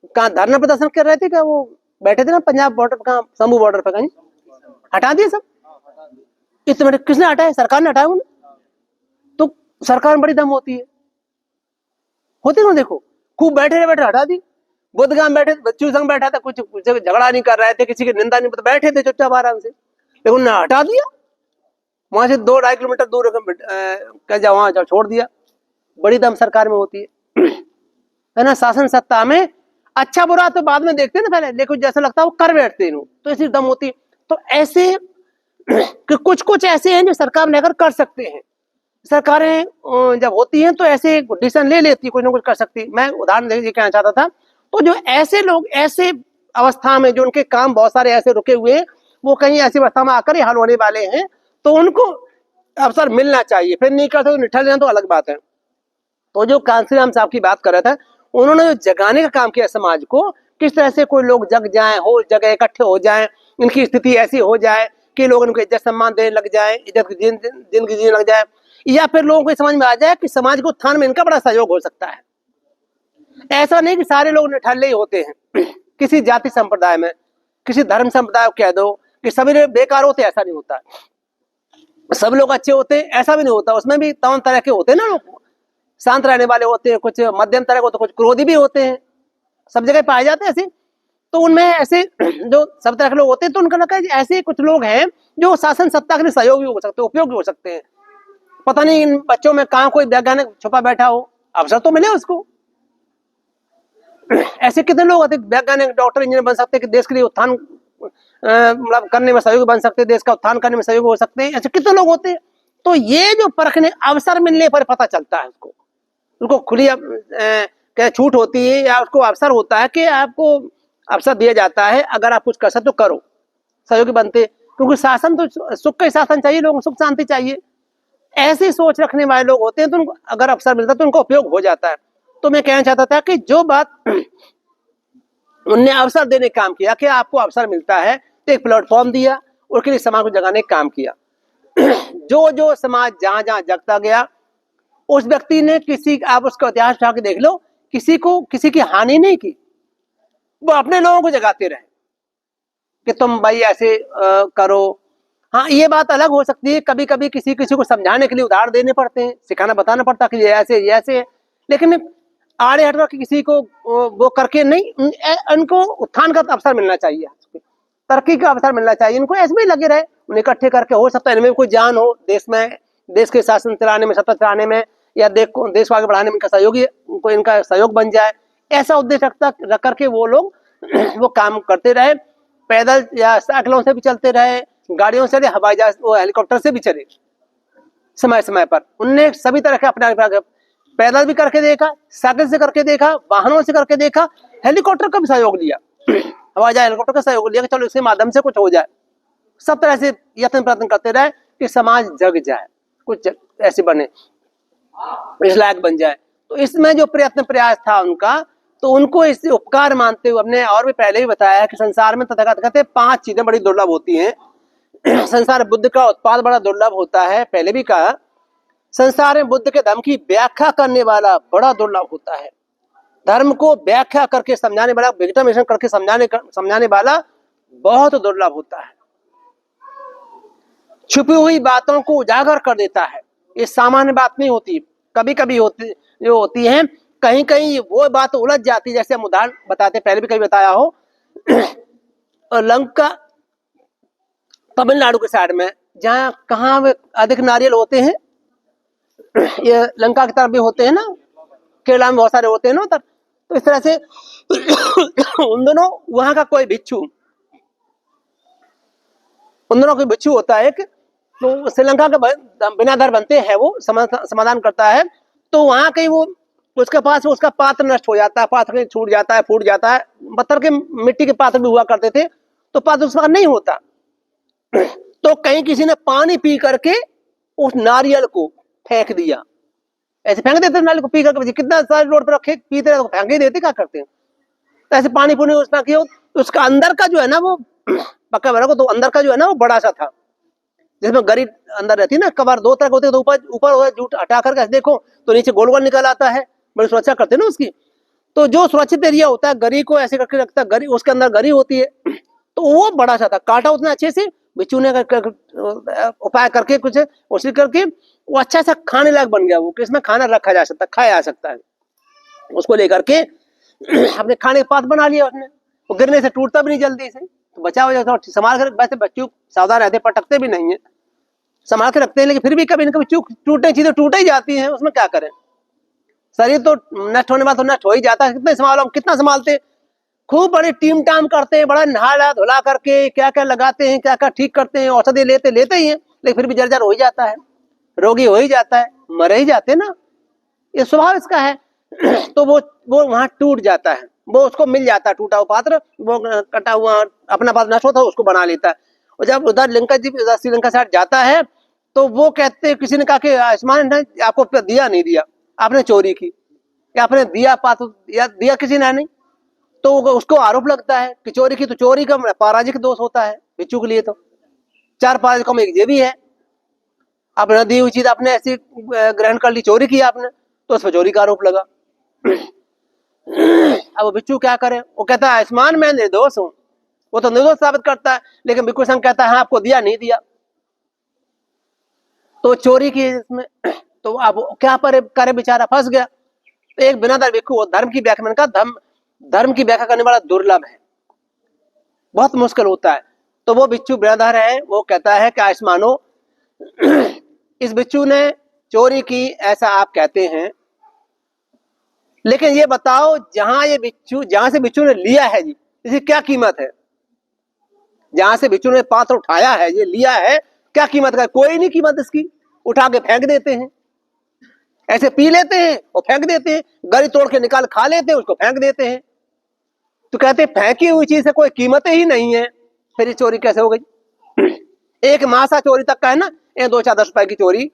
कहाँ धरना प्रदर्शन कर रहे थे, क्या वो बैठे थे ना पंजाब बॉर्डर पे, कहाँ शंभू बॉर्डर पे, कहीं हटा दिए सब। इतने किसने हटाया, सरकार ने हटाया उन्हें। तो सरकार में बड़ी दम होती ना, देखो खूब बैठे हटा दी। बुद्धगाम बैठे बच्चों संग बैठा था, कुछ झगड़ा नहीं कर रहे थे, किसी की निंदा नहीं, बैठे थे चुपचाप आराम से, लेकिन उन्होंने हटा दिया। वहां से 2-2.5 किलोमीटर दूर कह जाओ, वहां जाओ, छोड़ दिया। बड़ी दम सरकार में होती है ना। शासन सत्ता में अच्छा बुरा तो बाद में देखते हैं ना, पहले लेकिन जैसा लगता है वो कर बैठते हैं, तो ऐसी दम होती है। तो ऐसे कि कुछ ऐसे हैं जो सरकार लेकर कर सकते हैं। सरकारें जब होती हैं तो ऐसे डिसीजन ले लेती, कुछ ना कुछ कर सकती। मैं उदाहरण देके कहना चाहता था, तो जो ऐसे लोग ऐसे अवस्था में, जो उनके काम बहुत सारे ऐसे रुके हुए हैं, वो कहीं ऐसी अवस्था में आकर ही हल होने वाले हैं, तो उनको अवसर मिलना चाहिए। फिर नहीं करते तो निठल जाए तो अलग बात है। तो जो कांसीराम साहब की बात कर रहा था, उन्होंने जो जगाने का काम किया समाज को, किस तरह से कोई लोग जग जाएं, हो जगह इकट्ठे हो जाएं, इनकी स्थिति ऐसी हो जाए कि लोग इनको इज्जत सम्मान देने लग जाए, इज्जत जिंदगी जीने लग जाए, या फिर लोगों को समझ में आ जाए कि समाज को उत्थान में इनका बड़ा सहयोग हो सकता है। ऐसा नहीं कि सारे लोग निठल्ले ही होते हैं किसी जाति संप्रदाय में, किसी धर्म संप्रदाय को कह दो कि सभी बेकार होते, ऐसा नहीं होता। सब लोग अच्छे होते ऐसा भी नहीं होता, उसमें भी तमाम तरह के होते हैं ना लोग। शांत रहने वाले होते हैं, कुछ मध्यम तरह के होते, कुछ क्रोधी भी होते हैं, सब जगह पाए जाते हैं ऐसे। तो उनमें ऐसे जो सब तरह के लोग होते हैं, तो उनका लगता है ऐसे कुछ लोग हैं जो शासन सत्ता के लिए सहयोगी हो सकते हैं, उपयोगी हो सकते हैं। पता नहीं इन बच्चों में कहाँ कोई वैज्ञानिक छुपा बैठा हो, अवसर तो मिले उसको। ऐसे कितने लोग होते, वैज्ञानिक, डॉक्टर, इंजीनियर बन सकते हैं कि देश के लिए उत्थान मतलब करने में सहयोगी बन सकते हैं, देश का उत्थान करने में सहयोगी हो सकते हैं, ऐसे कितने लोग होते हैं। तो ये जो परखने अवसर मिलने पर पता चलता है उसको, उनको खुली क्या छूट होती है, या उसको अवसर होता है कि आपको अवसर दिया जाता है, अगर आप कुछ कर सकते तो करो, सहयोगी बनते। क्योंकि शासन तो सुख का शासन चाहिए, लोगों को सुख शांति चाहिए। ऐसी सोच रखने वाले लोग होते हैं, तो उनको अगर अवसर मिलता है तो उनको उपयोग हो जाता है। तो मैं कहना चाहता था कि जो बात उनने अवसर देने का काम किया कि आपको अवसर मिलता है, तो एक प्लेटफॉर्म दिया, उसके लिए समाज को जगाने का काम किया। जो जो समाज जहां जहां जगता गया, उस व्यक्ति ने किसी, आप उसका इतिहास उठा के देख लो, किसी को किसी की हानि नहीं की, वो अपने लोगों को जगाते रहे कि तुम भाई ऐसे करो। हाँ, ये बात अलग हो सकती है, कभी कभी किसी किसी को समझाने के लिए उधार देने पड़ते हैं, सिखाना बताना पड़ता कि ये ऐसे है, लेकिन आड़े हट के किसी को वो करके नहीं, उनको उत्थान का अवसर मिलना चाहिए, तरक्की का अवसर मिलना चाहिए। इनको ऐसे में लगे रहे, उन्हें इकट्ठे करके, हो सकता है इनमें कोई जान हो देश में, देश के शासन चलाने में, सत्ता चलाने में, या देश को आगे बढ़ाने में इनका सहयोगी, उनको इनका सहयोग बन जाए, ऐसा उद्देश्य रख करके वो लोग वो काम करते रहे। पैदल या साइकिलों से भी चलते रहे, गाड़ियों से, हवाई जहाज, वो हेलीकॉप्टर से भी चले समय समय पर। उनने सभी तरह के अपने पैदल भी करके देखा, साइकिल से करके देखा, वाहनों से करके देखा, हेलीकॉप्टर का भी सहयोग लिया, हवाई जहाज हेलीकॉप्टर का सहयोग लिया कि चलो इसके माध्यम से कुछ हो जाए। सब तरह से यत्न प्रयत्न करते रहे कि समाज जग जाए, कुछ ऐसे बने, इस लायक बन जाए। तो इसमें जो प्रयत्न प्रयास था उनका, तो उनको इस उपकार मानते हुए, हमने और भी पहले ही बताया है कि संसार में तथाकथित 5 चीजें बड़ी दुर्लभ होती हैं। संसार बुद्ध का उत्पाद बड़ा दुर्लभ होता है, पहले भी कहा। संसार में बुद्ध के धर्म की व्याख्या करने वाला बड़ा दुर्लभ होता है। धर्म को व्याख्या करके समझाने वाला, विघटन करके समझाने वाला बहुत दुर्लभ होता है। छुपी हुई बातों को उजागर कर देता है, ये सामान्य बात नहीं होती, कभी कभी होती है, कहीं कहीं वो बात उलझ जाती है। जैसे हम उदाहरण बताते, पहले भी कभी बताया हो, लंका तमिलनाडु के साइड में, जहाँ कहाँ अधिक नारियल होते हैं, ये लंका की तरफ भी होते हैं ना, केरला में बहुत सारे होते हैं ना तब। तो इस तरह से उन दोनों, वहां का कोई भिक्षु, उन दोनों कोई भिक्षु होता है, तो श्रीलंका के बिनादार बनते हैं, वो समाधान करता है। तो वहां कहीं वो, उसके पास उसका पात्र नष्ट हो जाता है, पात्र छूट जाता है, फूट जाता है। पत्थर के, मिट्टी के पात्र भी हुआ करते थे, तो पात्र उसका नहीं होता। तो कहीं किसी ने पानी पी करके उस नारियल को फेंक दिया, ऐसे फेंक देते नारियल को, पी करके कितना सारे रोड पर रखे, पीते रहे, फेंक ही देते, क्या करते हैं। तो ऐसे पानी पुनी उसमें किया, उसका अंदर का जो है ना, वो पक्का बना को, तो अंदर का जो है ना वो बड़ा सा था, जिसमें गरी अंदर रहती है ना, कबार 2 तरह के होते हैं, तो ऊपर जूट हटा करके देखो तो नीचे गोल गोल निकल आता है, बड़ी सुरक्षा करते हैं ना उसकी। तो जो सुरक्षित एरिया होता है, गरी को ऐसे करके रखता है, गरी, उसके अंदर गरी होती है, तो वो बड़ा सा था, काटा उतना अच्छे से, बिच्छू ने उपाय करके कुछ उसी करके वो अच्छा सा खाने लायक बन गया, वो कि इसमें खाना रखा जा सकता, खाया जा सकता है। उसको लेकर के अपने खाने का पात्र बना लिया उसने, वो गिरने से टूटता भी नहीं जल्दी से, तो बचा हो जाता, संभाल कर। वैसे बच्चों सावधान रहते, पटकते भी नहीं है, संभाल के रखते हैं, लेकिन फिर भी कभी न कभी चूक, टूटे चीजें टूट ही जाती हैं, उसमें क्या करें। शरीर तो नष्ट होने बाद तो नष्ट हो ही जाता है, कितना संभालो, कितना संभालते, खूब बड़ी टीम टाम करते हैं, बड़ा नहा धुला करके क्या क्या लगाते हैं, क्या क्या ठीक करते हैं, औषधि लेते ही हैं, लेकिन फिर भी जर्जर हो ही जाता है, रोगी हो ही जाता है, मर ही जाते ना, ये स्वभाव इसका है। तो वो वहां टूट जाता है, वो उसको मिल जाता है टूटा हुआ पात्र, वो कटा हुआ अपना पात्र नष्ट होता है, उसको बना लेता है। और जब उधर लंका जी, श्रीलंका साइड जाता है, तो वो कहते, किसी ने कहा कि आयुष्मान ने आपको दिया नहीं दिया, आपने चोरी की, या आपने दिया पात्र, या दिया किसी ने नहीं, तो उसको आरोप लगता है कि चोरी की। तो चोरी का पराजिक दोष होता है बिच्छू के लिए, तो 4 पराजिकों में एक ये भी है, आपने दी हुई चीज आपने ऐसी ग्रहण कर ली, चोरी की आपने, तो उस पर चोरी का आरोप लगा। अब बिच्छू क्या करे, वो कहता है आयुष्मान मैं निर्दोष हूं, वो तो निर्दोष साबित करता है, लेकिन भिक्षु संघ कहता है हाँ आपको दिया नहीं दिया, तो चोरी की इसमें। तो अब क्या करे, बेचारा फंस गया। तो एक बिनादार भिक्षु, धर्म की व्याख्या, मैंने कहा धर्म की व्याख्या करने वाला दुर्लभ है, बहुत मुश्किल होता है। तो वो बिच्छू बिनादार है, वो कहता है कि आयुष्मानो, इस बिच्छू ने चोरी की ऐसा आप कहते हैं, लेकिन ये बताओ जहां से बिच्छू ने लिया है जी, इसकी क्या कीमत है। जहां से बिच्छू ने पात्र उठाया है, ये लिया है, क्या कीमत का, कोई नहीं कीमत इसकी, उठा के फेंक देते हैं, ऐसे पी लेते हैं और फेंक देते हैं, गरी तोड़ के निकाल खा लेते हैं, उसको फेंक देते हैं। तो कहते फेंकी हुई चीज से कोई कीमत ही नहीं है, फिर ये चोरी कैसे हो गई। एक मासा चोरी तक का है ना, 2-4-10 रुपए की चोरी,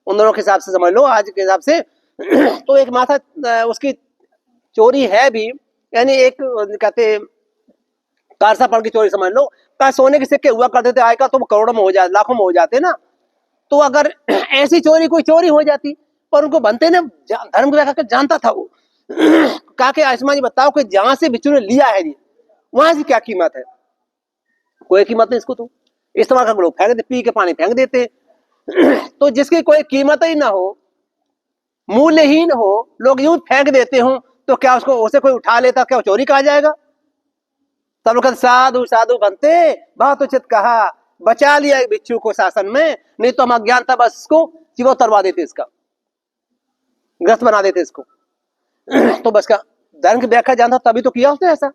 उन दोनों के हिसाब से समझ लो, आज के हिसाब से। तो एक मासा उसकी चोरी है भी, यानी एक कहते कारसापन की चोरी समझ लो, का सोने के सिक्के हुआ करते थे आय का, तो वो करोड़ों में हो जाते, लाखों में हो जाते ना, तो अगर ऐसी चोरी कोई चोरी हो जाती, पर उनको बनते ने धर्म की व्याख्या जानता था वो कहा कि आसमान जी बताओ कि जहां से बिच्छू ने लिया है जी वहां से क्या कीमत है? कोई कीमत नहीं इसको, तो इस्तेमाल करके लोग फेंक दे, पी के पानी फेंक देते। तो जिसकी कोई कीमत ही ना हो, मूल्यहीन हो, लोग यूं फेंक देते हो, तो क्या उसको उसे कोई उठा लेता, क्या चोरी कहा जाएगा? सब लोग साधु साधु बनते, बहुत उचित कहा, बचा लिया बिच्छू को शासन में, नहीं तो हम अज्ञानता बस इसको जीवो तरवा देते, इसका ग्रस्त बना देते इसको। तो बस का धर्म की व्याख्या जानता तभी तो किया उसने ऐसा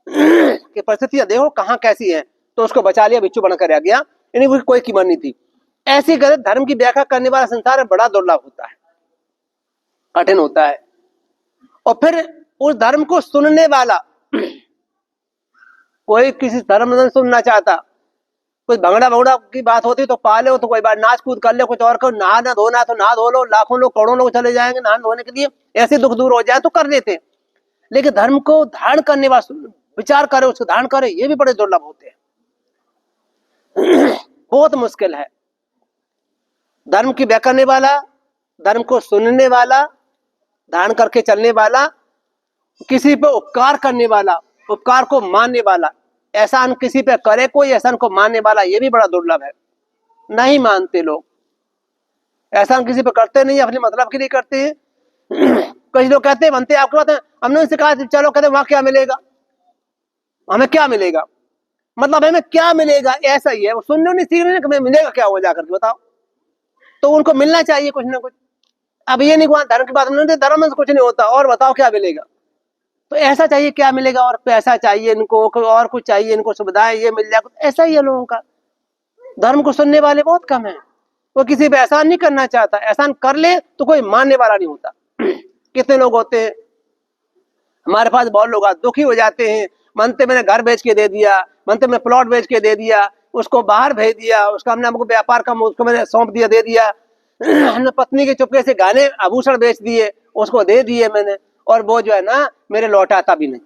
कि परिस्थितियां देखो कहां कैसी है, तो उसको बचा लिया, बिच्छू बनकर रह गया, इन्हीं कोई कीमत नहीं थी। ऐसी गलत धर्म की व्याख्या करने वाला संसार में बड़ा दुर्लभ होता है, कठिन होता है। और फिर उस धर्म को सुनने वाला, कोई किसी धर्म नहीं सुनना चाहता, कुछ भंगड़ा भंगड़ा की बात होती तो पाले हो, तो कोई बार नाच कूद कर ले, कुछ और करो, नहाना धोना तो नहा धो लो, लाखों लोग करोड़ों लोग चले जाएंगे नहाने धोने के लिए, ऐसे दुख दूर हो जाए तो कर लेते। लेकिन धर्म को धारण करने वाला विचार करे, उसको धारण करे, ये भी बड़े दुर्लभ होते हैं। बहुत मुश्किल है। धर्म की व्याख्या करने वाला, धर्म को सुनने वाला, धारण करके चलने वाला, किसी पे उपकार करने वाला, उपकार को मानने वाला, एहसान किसी पे करे कोई, एहसान को मानने वाला, ये भी बड़ा दुर्लभ है। नहीं मानते लोग, एहसान किसी पे करते नहीं, अपने मतलब के लिए करते हैं। कुछ लोग कहते हैं बनते आपके बात, हमने उनसे कहा चलो, कहते वहां क्या मिलेगा, हमें क्या मिलेगा, मतलब हमें क्या मिलेगा, ऐसा ही है। वो सुनने नहीं सीख रहे, हमें मिलेगा क्या हो जाकर बताओ, तो उनको मिलना चाहिए कुछ ना कुछ। अब ये नहीं धर्म की बात नहीं, धर्म में कुछ नहीं होता, और बताओ क्या मिलेगा, तो ऐसा चाहिए क्या मिलेगा, और पैसा चाहिए इनको, और कुछ चाहिए इनको, सुविधाएं ये मिल जाए, ऐसा ही है लोगों का। धर्म को सुनने वाले बहुत कम है। वो किसी पे एहसान नहीं करना चाहता, एहसान कर ले तो कोई मानने वाला नहीं होता। कितने लोग होते हैं हमारे पास, बहुत लोग दुखी हो जाते हैं, मनते मैंने घर बेच के दे दिया, मनते मैंने प्लॉट बेच के दे दिया, उसको बाहर भेज दिया, उसका हमने हमको व्यापार का उसको मैंने सौंप दिया, दे दिया। हमने पत्नी के चुपके से गाने आभूषण बेच दिए, उसको दे दिए मैंने, और वो जो है ना मेरे लौटाता भी नहीं,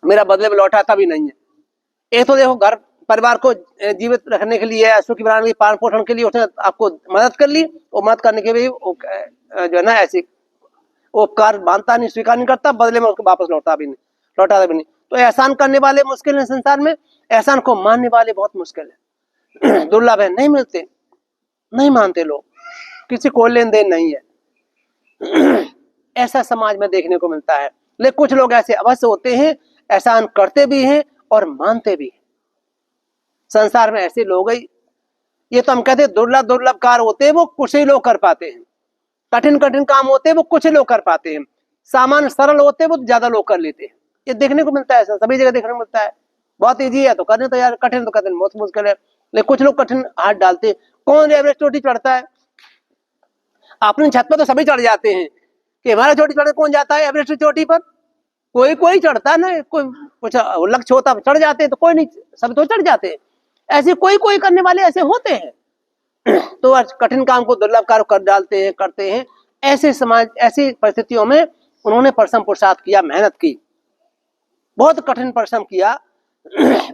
मेरा बदले में लौटाता भी नहीं है। एक तो देखो घर परिवार को जीवित रखने के लिए, सुखी बनाने के लिए, पालन पोषण के लिए उसने आपको मदद कर ली, और मदद करने के भी जो है ना ऐसी उपकार मानता नहीं, स्वीकार नहीं करता, बदले में उसको वापस लौटाता भी नहीं। तो एहसान करने वाले मुश्किल है संसार में, एहसान को मानने वाले बहुत मुश्किल है, दुर्लभ है, नहीं मिलते, नहीं मानते लोग, किसी को लेन देन नहीं है। ऐसा समाज में देखने को मिलता है। लेकिन कुछ लोग ऐसे अवश्य होते हैं, एहसान करते भी हैं और मानते भी हैं। संसार में ऐसे लोग, ये तो हम कहते हैं दुर्लभ दुर्लभ कार्य होते हैं, वो कुछ ही लोग कर पाते हैं। कठिन कठिन काम होते हैं वो कुछ लोग कर पाते हैं, सामान्य सरल होते हैं वो ज्यादा लोग कर लेते हैं। ये देखने को मिलता है, ऐसा सभी जगह देखने को मिलता है। बहुत इजी है तो करने तो यार, कठिन तो कठिन बहुत मुश्किल है, लेकिन कुछ लोग कठिन हाथ डालते हैं। कौन एवरेस्ट चोटी चढ़ता है? अपनी छत पर तो सभी चढ़ जाते हैं, कि हमारा चोटी चढ़ कौन जाता है एवरेस्ट चोटी पर? कोई चढ़ता ना, कोई कुछ लक्ष्य होता चढ़ जाते हैं, तो कोई नहीं, सब तो चढ़ जाते हैं। ऐसे कोई करने वाले ऐसे होते हैं। तो कठिन काम को दुर्लभ कार्य कर डालते हैं, करते हैं। ऐसे समाज, ऐसी परिस्थितियों में उन्होंने परिश्रम पुरुषार्थ किया, मेहनत की, बहुत कठिन परिश्रम किया,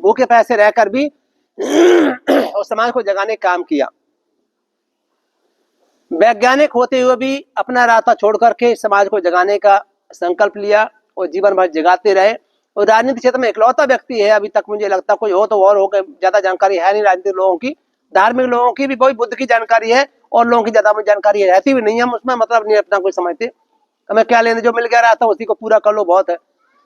भूखे पैसे रहकर भी और समाज को जगाने का काम किया। वैज्ञानिक होते हुए भी अपना रास्ता छोड़ करके समाज को जगाने का संकल्प लिया और जीवन भर जगाते रहे। और राजनीतिक क्षेत्र में इकलौता व्यक्ति है अभी तक, मुझे लगता कोई हो तो और हो, ज्यादा जानकारी है नहीं राजनीतिक लोगों की। धार्मिक लोगों की भी कोई बुद्ध की जानकारी है, और लोगों की ज्यादा जानकारी रहती भी नहीं, हम उसमें मतलब नहीं अपना कोई समझते, हमें क्या लेने, जो मिल गया रहा था उसी को पूरा कर लो बहुत है।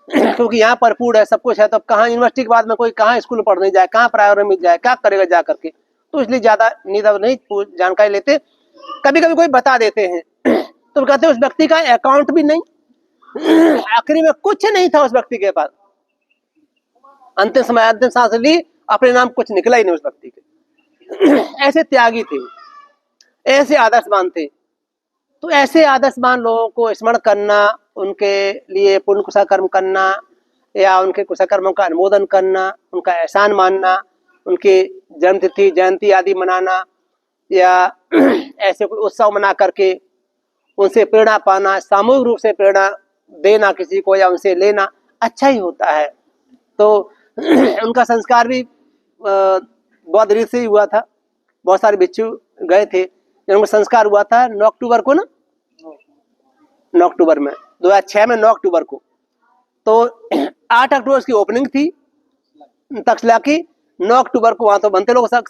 क्योंकि यहाँ भरपूर है, सब कुछ है, तो कहाँ यूनिवर्सिटी के बाद में कोई कहाँ स्कूल पढ़ने जाए, कहाँ प्राइवेट में जाए, क्या करेगा जा करके, तो इसलिए ज्यादा नहीं जानकारी लेते। कभी कभी कोई बता देते हैं तो कहते हैं उस व्यक्ति का अकाउंट भी नहीं, आखिरी में कुछ नहीं था उस व्यक्ति के पास, अंतिम समय अंतिम सांस ली, अपने नाम कुछ निकला ही नहीं उस व्यक्ति के। ऐसे त्यागी थे, ऐसे आदर्शवान थे। तो ऐसे आदर्शवान लोगों को स्मरण करना, उनके लिए पुण्य कुशल कर्म करना, या उनके कुशल कर्मों का अनुमोदन करना, उनका एहसान मानना, उनकी जन्मतिथि जयंती आदि मनाना, या ऐसे कोई उत्सव मना करके उनसे प्रेरणा पाना, सामूहिक रूप से प्रेरणा देना किसी को या उनसे लेना, अच्छा ही होता है। तो उनका संस्कार भी बौद्ध रीत से ही हुआ था। बहुत सारे बिच्छू गए थे, उनका संस्कार हुआ था 9 अक्टूबर को ना, 9 अक्टूबर में 2006 में 9 अक्टूबर को। तो 8 अक्टूबर की ओपनिंग थी तक्षशिला की, 9 अक्टूबर को वहां तो बनते लोग सब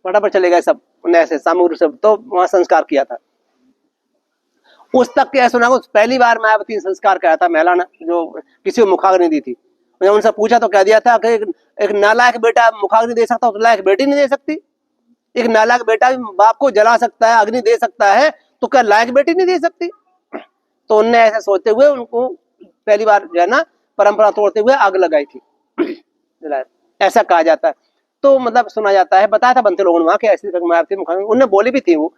फटाफट चले गए सब ऐसे सामूहिक सब, तो वहां संस्कार किया था। उस तक के सुना को पहली बार मायावती ने संस्कार कराया था महिला ने, जो किसी को मुखाग्नि दी थी। मैंने उनसे पूछा तो कह दिया था कि एक नालायक बेटा मुखाग्नि दे सकता, तो लायक बेटी नहीं दे सकती? एक नालायक बेटा भी बाप को जला सकता है, अग्नि दे सकता है, तो क्या लायक बेटी नहीं दे सकती? तो उनने ऐसे सोचते हुए उनको पहली बार जो है ना परंपरा तोड़ते हुए आग लगाई थी ऐसा कहा जाता है। तो मतलब सुना जाता है, बताया था बनते लोगों ने वहां के ऐसी मायावती मुखाग्नि उनने बोली भी थी वो।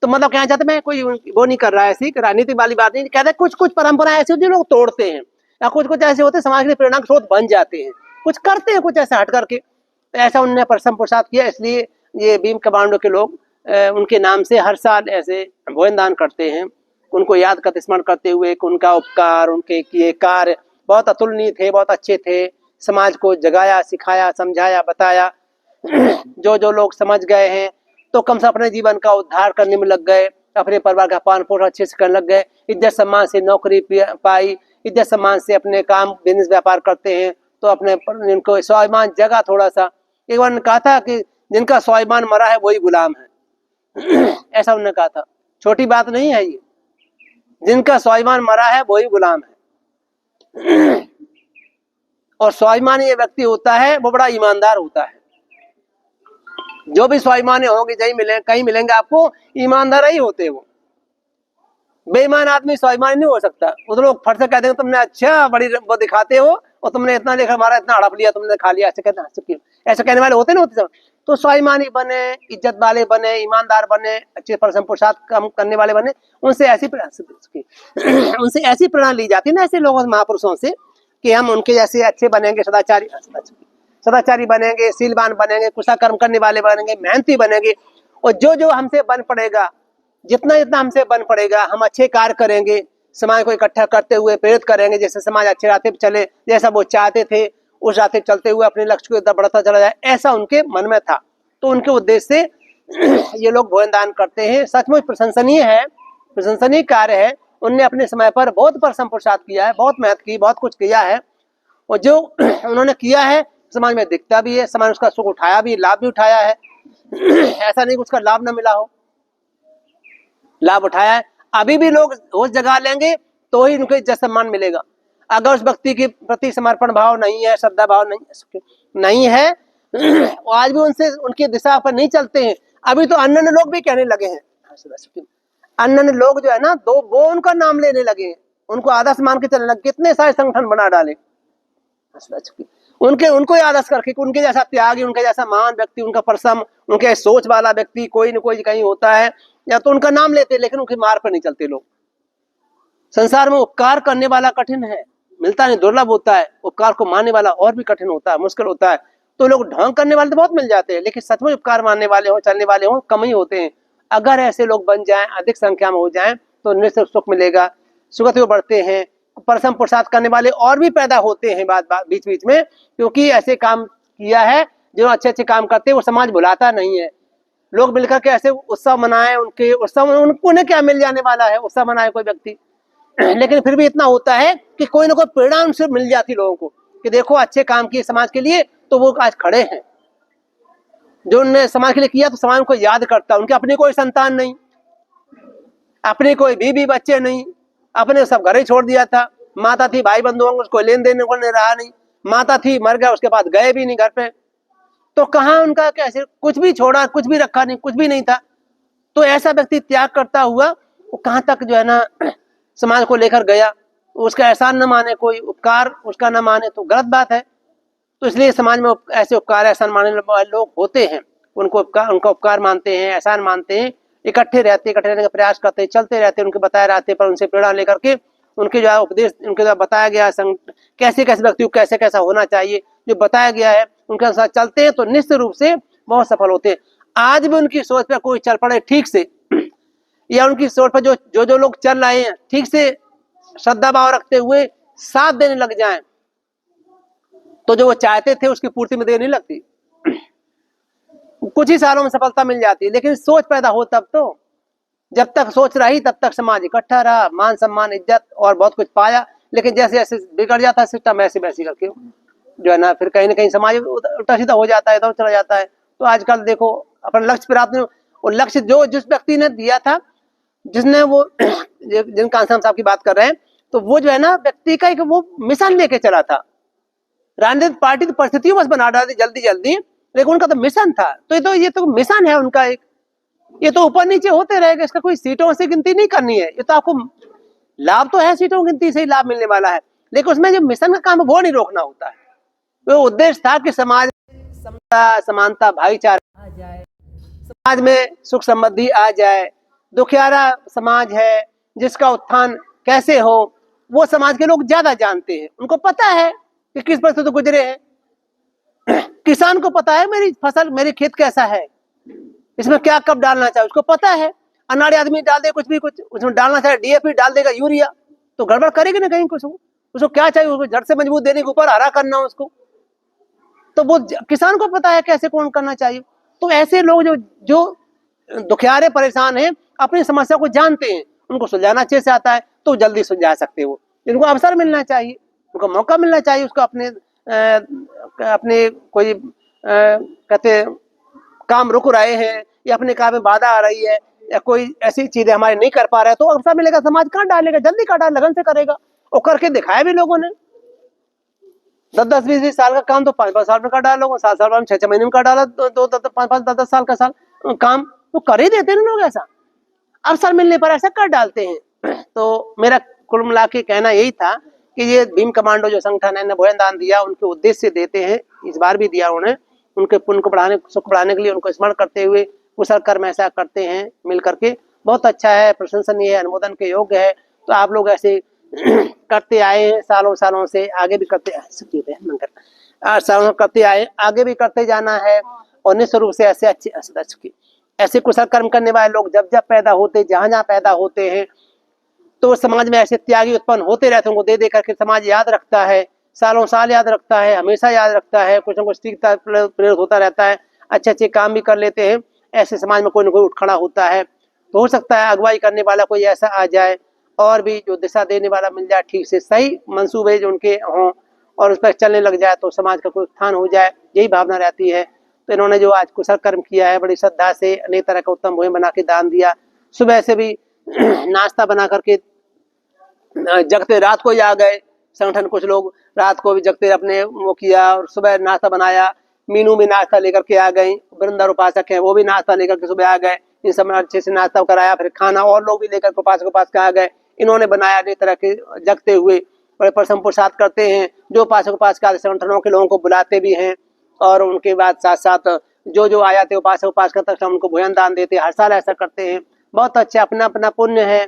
तो मतलब कहना चाहते मैं कोई वो नहीं कर रहा है, ऐसी राजनीति वाली बात नहीं, कहते कुछ कुछ परंपराएं ऐसी होती है लोग तोड़ते हैं, या कुछ कुछ ऐसे होते हैं समाज के लिए प्रेरणा के स्रोत बन जाते हैं, कुछ करते हैं कुछ ऐसा हट करके। तो ऐसा उन्होंने परसम प्रसाद किया, इसलिए ये भीम कमांडो के लोग उनके नाम से हर साल ऐसे भोजन दान करते हैं, उनको याद करते स्मरण करते हुए उनका उपकार, उनके किए कार्य बहुत अतुलनीय थे, बहुत अच्छे थे, समाज को जगाया, सिखाया, समझाया, बताया। जो जो लोग समझ गए हैं तो कम से अपने जीवन का उद्धार करने में लग गए, अपने परिवार का पालन पोषण अच्छे से करने लग गए, इज्जत सम्मान से नौकरी पाई, इज्जत सम्मान से अपने काम बिजनेस व्यापार करते हैं, तो अपने इनको स्वाभिमान जगा थोड़ा सा। एक बार कहा था कि जिनका स्वाभिमान मरा है वही गुलाम है ऐसा उन्होंने कहा था, छोटी बात नहीं है ये, जिनका स्वाभिमान मरा है वही गुलाम है और स्वाभिमान ये व्यक्ति होता है वो बड़ा ईमानदार होता है। जो भी स्वाभिमानी होंगे कहीं मिलेंगे आपको, ईमानदार ही होते हैं वो, बेईमान आदमी स्वाभिमानी नहीं हो सकता। वो तो लोग फट से कह देंगे तुमने अच्छा बड़ी वो दिखाते हो और तुमने इतना लेकर हमारा इतना हड़प लिया, तुमने खा लिया, ऐसे कहते हैं, ऐसे कहने वाले होते ना होते सब। तो स्वाभिमानी बने, इज्जत वाले बने, ईमानदार बने, अच्छे परसम पुरुषार्थ काम करने वाले बने, उनसे ऐसी उनसे ऐसी प्रेरणा ली जाती है ना ऐसे लोगों महापुरुषों से, कि हम उनके जैसे अच्छे बनेंगे, सदाचारी बनेंगे, शीलवान बनेंगे, कुशल कर्म करने वाले बनेंगे, मेहनती बनेंगे। और जो जो हमसे बन पड़ेगा, जितना जितना हमसे बन पड़ेगा, हम अच्छे कार्य करेंगे, समाज को इकट्ठा करते हुए प्रेरित करेंगे, जैसे समाज अच्छे रास्ते पे चले, जैसा वो चाहते थे उस रास्ते चलते हुए अपने लक्ष्य को बढ़ता चला जाए, ऐसा उनके मन में था। तो उनके उद्देश्य से ये लोग भोजन दान करते हैं। सचमुच प्रशंसनीय है, प्रशंसनीय कार्य है। उनने अपने समय पर बहुत परसम पुरुषार्थ किया है, बहुत मेहनत की, बहुत कुछ किया है, और जो उन्होंने किया है समाज में दिखता भी है, समाज उसका सुख उठाया भी, लाभ भी उठाया है ऐसा नहीं उसका लाभ न मिला हो, लाभ उठाया है। अभी भी लोग होश जगा लेंगे तो ही उनको इज्जत सम्मान मिलेगा। अगर उस व्यक्ति के प्रति समर्पण भाव नहीं है, श्रद्धा भाव नहीं है आज भी उनसे उनकी दिशा पर नहीं चलते हैं। अभी तो अन्य लोग भी कहने लगे हैं, अन्य लोग जो है ना दो वो उनका नाम लेने लगे हैं, उनको आदर्श मान के चलने लगे। कितने सारे संगठन बना डाले उनको आदर्श करके, उनके जैसा त्यागी, उनके जैसा महान व्यक्ति, उनका परसम, उनके सोच वाला व्यक्ति कोई न कोई कहीं होता है, या तो उनका नाम लेते लेकिन उनके मार्ग पर नहीं चलते लोग। संसार में उपकार करने वाला कठिन है, मिलता नहीं, दुर्लभ होता है। उपकार को मानने वाला और भी कठिन होता है, मुश्किल होता है। तो लोग ढोंग करने वाले तो बहुत मिल जाते हैं, लेकिन सचमुच उपकार मानने वाले हो, चलने वाले हो, कम ही होते हैं। अगर ऐसे लोग बन जाएं, अधिक संख्या में हो जाएं, तो निश्चित सुख मिलेगा, सुगति बढ़ते हैं, परसम पुरुषार्थ करने वाले और भी पैदा होते हैं बीच बीच में, क्योंकि ऐसे काम किया है। जो अच्छे अच्छे काम करते हैं वो समाज भुलाता नहीं है। लोग मिलकर के ऐसे उत्सव मनाए, उनके उत्सव उन्हें क्या मिल जाने वाला है, उत्सव मनाए कोई व्यक्ति लेकिन फिर भी इतना होता है कि कोई ना कोई प्रेरणा उनसे मिल जाती लोगों को, कि देखो अच्छे काम किए समाज के लिए, तो वो आज खड़े हैं। जो उन्होंने समाज के लिए किया तो समाज उनको याद करता। उनके अपनी कोई संतान नहीं, अपने कोई बीवी बच्चे नहीं, अपने सब घर ही छोड़ दिया था। माता थी, भाई बंधुओं उसको लेन देन को नहीं रहा नहीं, माता थी मर गया, उसके बाद गए भी नहीं घर पे, तो कहाँ उनका कैसे कुछ भी छोड़ा, कुछ भी रखा नहीं, कुछ भी नहीं था। तो ऐसा व्यक्ति त्याग करता हुआ वो कहाँ तक जो है ना समाज को लेकर गया, उसका एहसान न माने, कोई उपकार उसका न माने तो गलत बात है। तो इसलिए समाज में ऐसे उपकार एहसान मानने वाले लोग होते हैं, उनका उपकार मानते हैं, एहसान मानते हैं, इकट्ठे रहने का प्रयास करते हैं, चलते रहते हैं उनके बताए रास्ते पर, उनसे प्रेरणा लेकर के उनके जो उपदेश, उनके जो बताया गया कैसे कैसे व्यक्ति को कैसे कैसा होना चाहिए, जो बताया गया है उनके अनुसार चलते हैं तो निश्चित रूप से बहुत सफल होते हैं। आज भी उनकी सोच पर कोई चल पड़े ठीक से, या उनकी सोच पर जो लोग चल रहे हैं ठीक से श्रद्धा भाव रखते हुए साथ देने लग जाएं, तो जो वो चाहते थे उसकी पूर्ति में देर नहीं लगती। कुछ ही सालों में सफलता मिल जाती है, लेकिन सोच पैदा हो तब तो। जब तक सोच रही तब तक समाज इकट्ठा रहा, मान सम्मान इज्जत और बहुत कुछ पाया। लेकिन जैसे जैसे बिगड़ जाता है सिस्टम, ऐसे वैसे करके जो है ना फिर कहीं ना कहीं समाज उल्टा सीधा हो जाता है, इधर चला जाता है। तो आजकल देखो अपना लक्ष्य प्राप्त नहीं, और लक्ष्य जो जिस व्यक्ति ने दिया था, जिसने वो जिनका आंसर साहब की बात कर रहे हैं, तो वो जो है ना व्यक्ति का एक वो मिशन लेके चला था। राजनीतिक पार्टी तो परिस्थितियों बस बना डाली जल्दी जल्दी, लेकिन उनका तो मिशन था। तो ये तो मिशन है उनका एक। ये तो ऊपर नीचे होते रहेगा, इसका कोई सीटों से गिनती नहीं करनी है। ये तो आपको लाभ तो है, सीटों की गिनती से ही लाभ मिलने वाला है, लेकिन उसमें जो मिशन का काम है वो नहीं रोकना होता है। वो उद्देश्य था कि समाज में समता, समानता, भाईचारा आ जाए, समाज में सुख समृद्धि आ जाए। दुखियारा समाज है जिसका उत्थान कैसे हो, वो समाज के लोग ज्यादा जानते हैं। उनको पता है कि किस परिस्थिति तो गुजरे हैं। किसान को पता है मेरी फसल, मेरी खेत कैसा है, इसमें क्या कब डालना चाहिए, उसको पता है। अनाड़ी आदमी डाल दे कुछ भी, कुछ उसमें डालना चाहिए डीएपी डाल देगा, यूरिया, तो गड़बड़ करेगी ना कहीं कुछ। उसको क्या चाहिए, उसको जड़ से मजबूत देने के ऊपर हरा करना उसको, तो वो किसान को पता है कैसे कौन करना चाहिए। तो ऐसे लोग जो जो दुखियारे परेशान हैं, अपनी समस्या को जानते हैं, उनको सुलझाना अच्छे से आता है, तो जल्दी सुलझा सकते हैं वो। इनको अवसर मिलना चाहिए, उनको मौका मिलना चाहिए, उसको अपने कोई कहते काम रुक रहे हैं या अपने काम में बाधा आ रही है या कोई ऐसी चीजें हमारे नहीं कर पा रहे, तो अवसर मिलेगा, समाज काट डालेगा, जल्दी काट डालेगा, लगन से करेगा। और करके दिखाया भी लोगों ने। 10-10, 20-20 साल का काम तो 5-5 साल में कर डाला लोगों, 7 साल में, 6-6 महीने में कर डाला, 5-5, 10-10 साल का काम तो कर ही देते हैं लोग। ऐसा अवसर मिलने पर ऐसा कर डालते हैं। तो मेरा कुल मिला के कहना यही था कि ये भीम कमांडो जो संगठन है, भोजन दान दिया, उनके उद्देश्य से देते हैं, इस बार भी दिया उन्हें। उनके पुण्य को बढ़ाने, सुख बढ़ाने के लिए उनको स्मरण करते हुए कुशल कर्म ऐसा करते हैं मिल करके। बहुत अच्छा है, प्रशंसनीय है, अनुमोदन के योग्य है। तो आप लोग ऐसे करते आए हैं सालों सालों से, आगे भी करते सालों करते आए, आगे भी करते जाना है। और निश्चित रूप से ऐसे ऐसे कुशल कर्म करने वाले लोग जब जब पैदा होते, जहां जहां पैदा होते हैं, तो समाज में ऐसे त्यागी उत्पन्न होते रहते हैं। उनको दे दे करके समाज याद रखता है, सालों साल याद रखता है, हमेशा याद रखता है, कुछ न कुछ सीखता, प्रेरित होता रहता है, अच्छे अच्छे काम भी कर लेते हैं। ऐसे समाज में कोई न कोई उठ खड़ा होता है। तो हो सकता है अगुवाई करने वाला कोई ऐसा आ जाए और भी जो दिशा देने वाला मिल जाए, ठीक से सही मंसूबे जो उनके हों और उस पर चलने लग जाए, तो समाज का कोई उत्थान हो जाए, यही भावना रहती है। तो इन्होंने जो आज कुशल कर्म किया है, बड़ी श्रद्धा से अनेक तरह का उत्तम भोजन बना के दान दिया। सुबह से भी नाश्ता बना करके जगते रात को ही आ गए। संगठन कुछ लोग रात को भी जगते अपने वो किया और सुबह नाश्ता बनाया। मीनू भी नाश्ता लेकर के आ गई, वृंदार उपासक है वो भी नाश्ता लेकर के सुबह आ गए। इन सब अच्छे से नाश्ता कराया, फिर खाना और लोग भी लेकर उपासक आ गए। इन्होंने बनाया अनेक तरह के जगते हुए, बड़े प्रसन्न पुरुषार्थ करते हैं। जो उपासक संगठनों के लोगों को बुलाते भी हैं और उनके बाद साथ साथ जो जो आ जाते उपासक तक उनको भोजन दान देते हैं। हर साल ऐसा करते हैं। बहुत अच्छा, अपना अपना पुण्य है,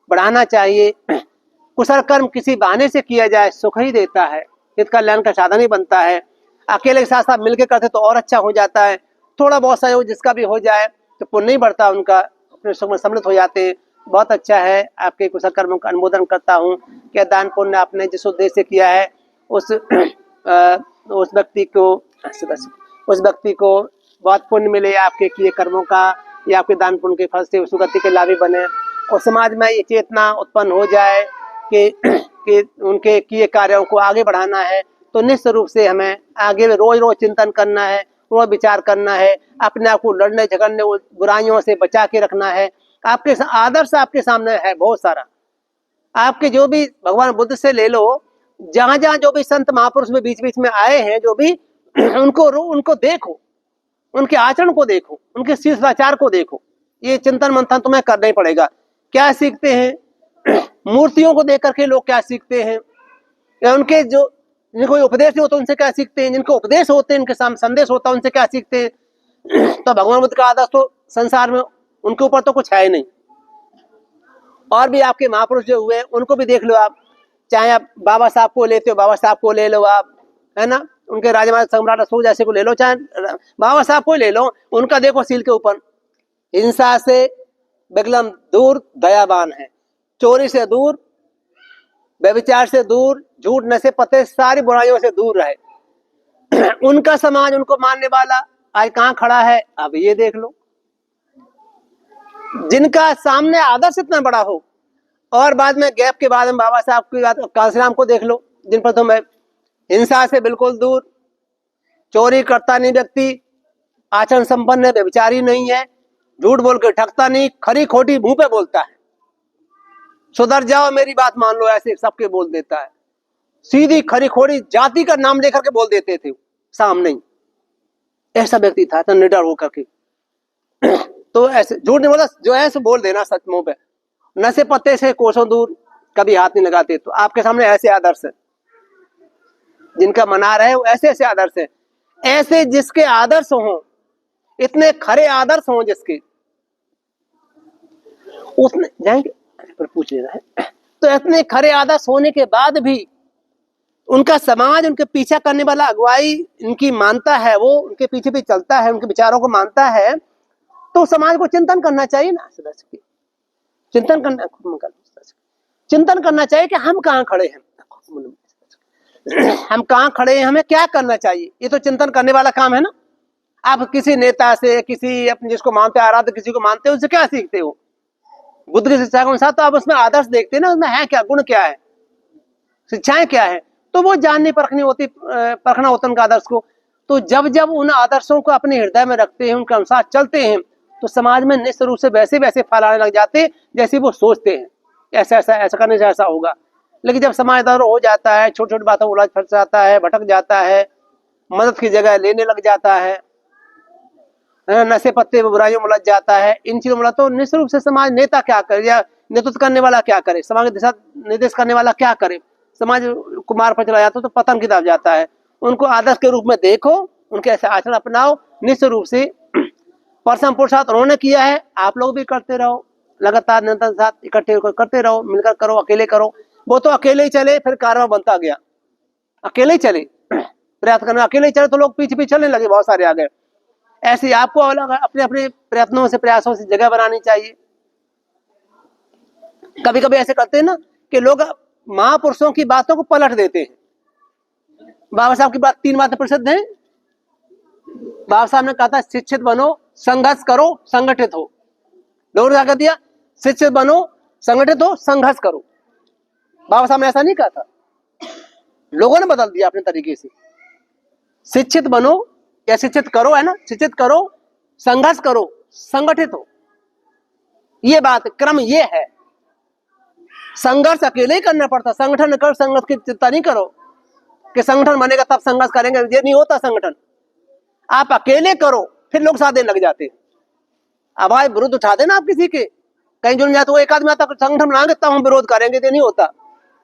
बढ़ाना चाहिए। कुशल कर्म किसी बहाने से किया जाए सुख ही देता है, हित कल्याण का साधन ही बनता है। अकेले के साथ साथ मिलकर करते तो और अच्छा हो जाता है। थोड़ा बहुत सहयोग जिसका भी हो जाए तो पुण्य नहीं बढ़ता उनका, अपने सुख में सम्मिलित हो जाते हैं। बहुत अच्छा है, आपके कुशल कर्मों का अनुमोदन करता हूँ। क्या दान पुण्य आपने जिस उद्देश्य से किया है उस व्यक्ति को बहुत पुण्य मिले आपके किए कर्मों का, या आपके दान पुण्य के फल से सुगति के लाभी बने। और समाज में ये चेतना उत्पन्न हो जाए कि उनके किए कार्यों को आगे बढ़ाना है। तो निश्चित रूप से हमें आगे रोज रोज चिंतन करना है, रोज विचार करना है, अपने आप को लड़ने झगड़ने बुराइयों से बचा के रखना है। आपके आदर्श आपके सामने है बहुत सारा। आपके जो भी भगवान बुद्ध से ले लो, जहां जहां जो भी संत महापुरुष में बीच बीच में आए हैं, जो भी उनको देखो, उनके आचरण को देखो, उनके शिष्टाचार को देखो। ये चिंतन मंथन तुम्हें करना ही पड़ेगा। क्या सीखते हैं, मूर्तियों को देख करके लोग क्या सीखते हैं, या उनके जो जिनको उपदेश नहीं होता उनसे क्या सीखते हैं, जिनको उपदेश होते हैं, उनके सामने संदेश होता है, उनसे क्या सीखते हैं। तो भगवान बुद्ध का आदर्श तो संसार में उनके ऊपर तो कुछ है ही नहीं। और भी आपके महापुरुष जो हुए उनको भी देख लो आप, चाहे आप बाबा साहब को लेते हो, बाबा साहब को ले लो आप, है ना, उनके राजमाता सम्राट अशोक जैसे को ले लो, चाहे बाबा साहब को ले लो, उनका देखो सील के ऊपर, हिंसा से विकलम दूर, दयावान है, चोरी से दूर, व्यभिचार से दूर, झूठ नशे पते सारी बुराइयों से दूर रहे। उनका समाज उनको मानने वाला आज कहाँ खड़ा है अब ये देख लो। जिनका सामने आदर्श इतना बड़ा हो और बाद में गैप के बाद में बाबा साहब की बात कांसीराम को देख लो, जिन पर तो मैं हिंसा से बिल्कुल दूर, चोरी करता नहीं व्यक्ति, आचरण संपन्न है, व्यभिचारी नहीं है, झूठ बोल के ठगता नहीं, खरी खोटी मुंह पे बोलता है, सुधर जाओ मेरी बात मान लो ऐसे सबके बोल देता है, सीधी खरी खोटी जाति का नाम लेकर के बोल देते थे सामने ही। ऐसा व्यक्ति था तो निडर होकर के तो ऐसे झूठ नहीं बोला, जो है सो बोल देना सच मुंह पे। नशे पत्ते से कोसों दूर, कभी हाथ नहीं लगाते। तो आपके सामने ऐसे आदर्श है जिनका मना रहे हो, ऐसे ऐसे आदर्श है, ऐसे जिसके आदर्श हो, इतने खरे आदर्श हो जिसके, उसने जाएंगे पर पूछ लेना है। तो इतने खरे आदर्श होने के बाद भी उनका समाज उनके पीछा करने वाला अगुवाई इनकी मानता है, वो उनके पीछे भी चलता है, उनके विचारों को मानता है, तो समाज को चिंतन करना चाहिए ना, चिंतन करना चाहिए कि हम कहाँ खड़े हैं, हम कहाँ खड़े हैं, हमें क्या करना चाहिए। ये तो चिंतन करने वाला काम है ना। आप किसी नेता से, किसी अपने जिसको मानते आराध्य किसी को मानते हो, उससे क्या सीखते हो? बुद्ध की शिक्षा के अनुसार तो आप उसमें आदर्श देखते हैं ना, उसमें है क्या, गुण क्या है, शिक्षाएं क्या है, तो वो जाननी परखनी होती, परखना होता उनका आदर्श को। तो जब जब उन आदर्शों को अपने हृदय में रखते हैं, उनके अनुसार चलते हैं, तो समाज में निश्चित रूप से वैसे वैसे फल आने लग जाते हैं जैसे वो सोचते हैं, ऐसा ऐसा ऐसा करने से ऐसा होगा। लेकिन जब समाज इधर हो जाता है, छोटी छोटी बातों उलझ फंस जाता है, भटक जाता है, मदद की जगह लेने लग जाता है, नशे पत्ते बुराइयों में उलझ जाता है, इन चीजों में, तो निश्चित रूप से समाज नेता क्या करे या नेतृत्व करने वाला क्या करे, समाज दिशा निर्देश करने वाला क्या करे, समाज कुमार पर चला जाता है तो पतन की तरफ जाता है। उनको आदर्श के रूप में देखो, उनके ऐसे आचरण अपनाओ, निश्चित रूप से परसम पुरुषार्थ उन्होंने किया है, आप लोग भी करते रहो, लगातार निरंतर साथ इकट्ठे करते रहो, मिलकर करो, अकेले करो। वो तो अकेले ही चले, फिर कारवां बनता गया, अकेले ही चले, प्रयास करना अकेले ही चले तो लोग पीछे पीछे चलने लगे, बहुत सारे आ गए। ऐसे आपको अपने अपने प्रयत्नों से, प्रयासों से जगह बनानी चाहिए। कभी कभी ऐसे करते हैं ना कि लोग महापुरुषों की बातों को पलट देते हैं। बाबा साहब की बात 3 बातें प्रसिद्ध हैं। बाबा साहब ने कहा था शिक्षित बनो, संघर्ष करो, संगठित हो। लोगों ने क्या कह दिया, शिक्षित बनो, संगठित हो, संघर्ष करो। बाबा साहब ने ऐसा नहीं कहा था, लोगों ने बदल दिया अपने तरीके से। शिक्षित बनो या शिक्षित करो, है ना, शिक्षित करो, संघर्ष करो, संगठित हो। ये बात क्रम ये है। संघर्ष अकेले ही करना पड़ता, संगठन कर, संघर्ष की चिंता नहीं करो कि संगठन बनेगा तब संघर्ष करेंगे, ये नहीं होता संगठन। आप अकेले करो, फिर लोग साथ देने लग जाते हैं। आवाज विरोध उठा देना आप किसी के, कहीं जुड़ जाते हो, एक आदमी आता संगठन बनाएंगे तब हम विरोध करेंगे, तो नहीं होता।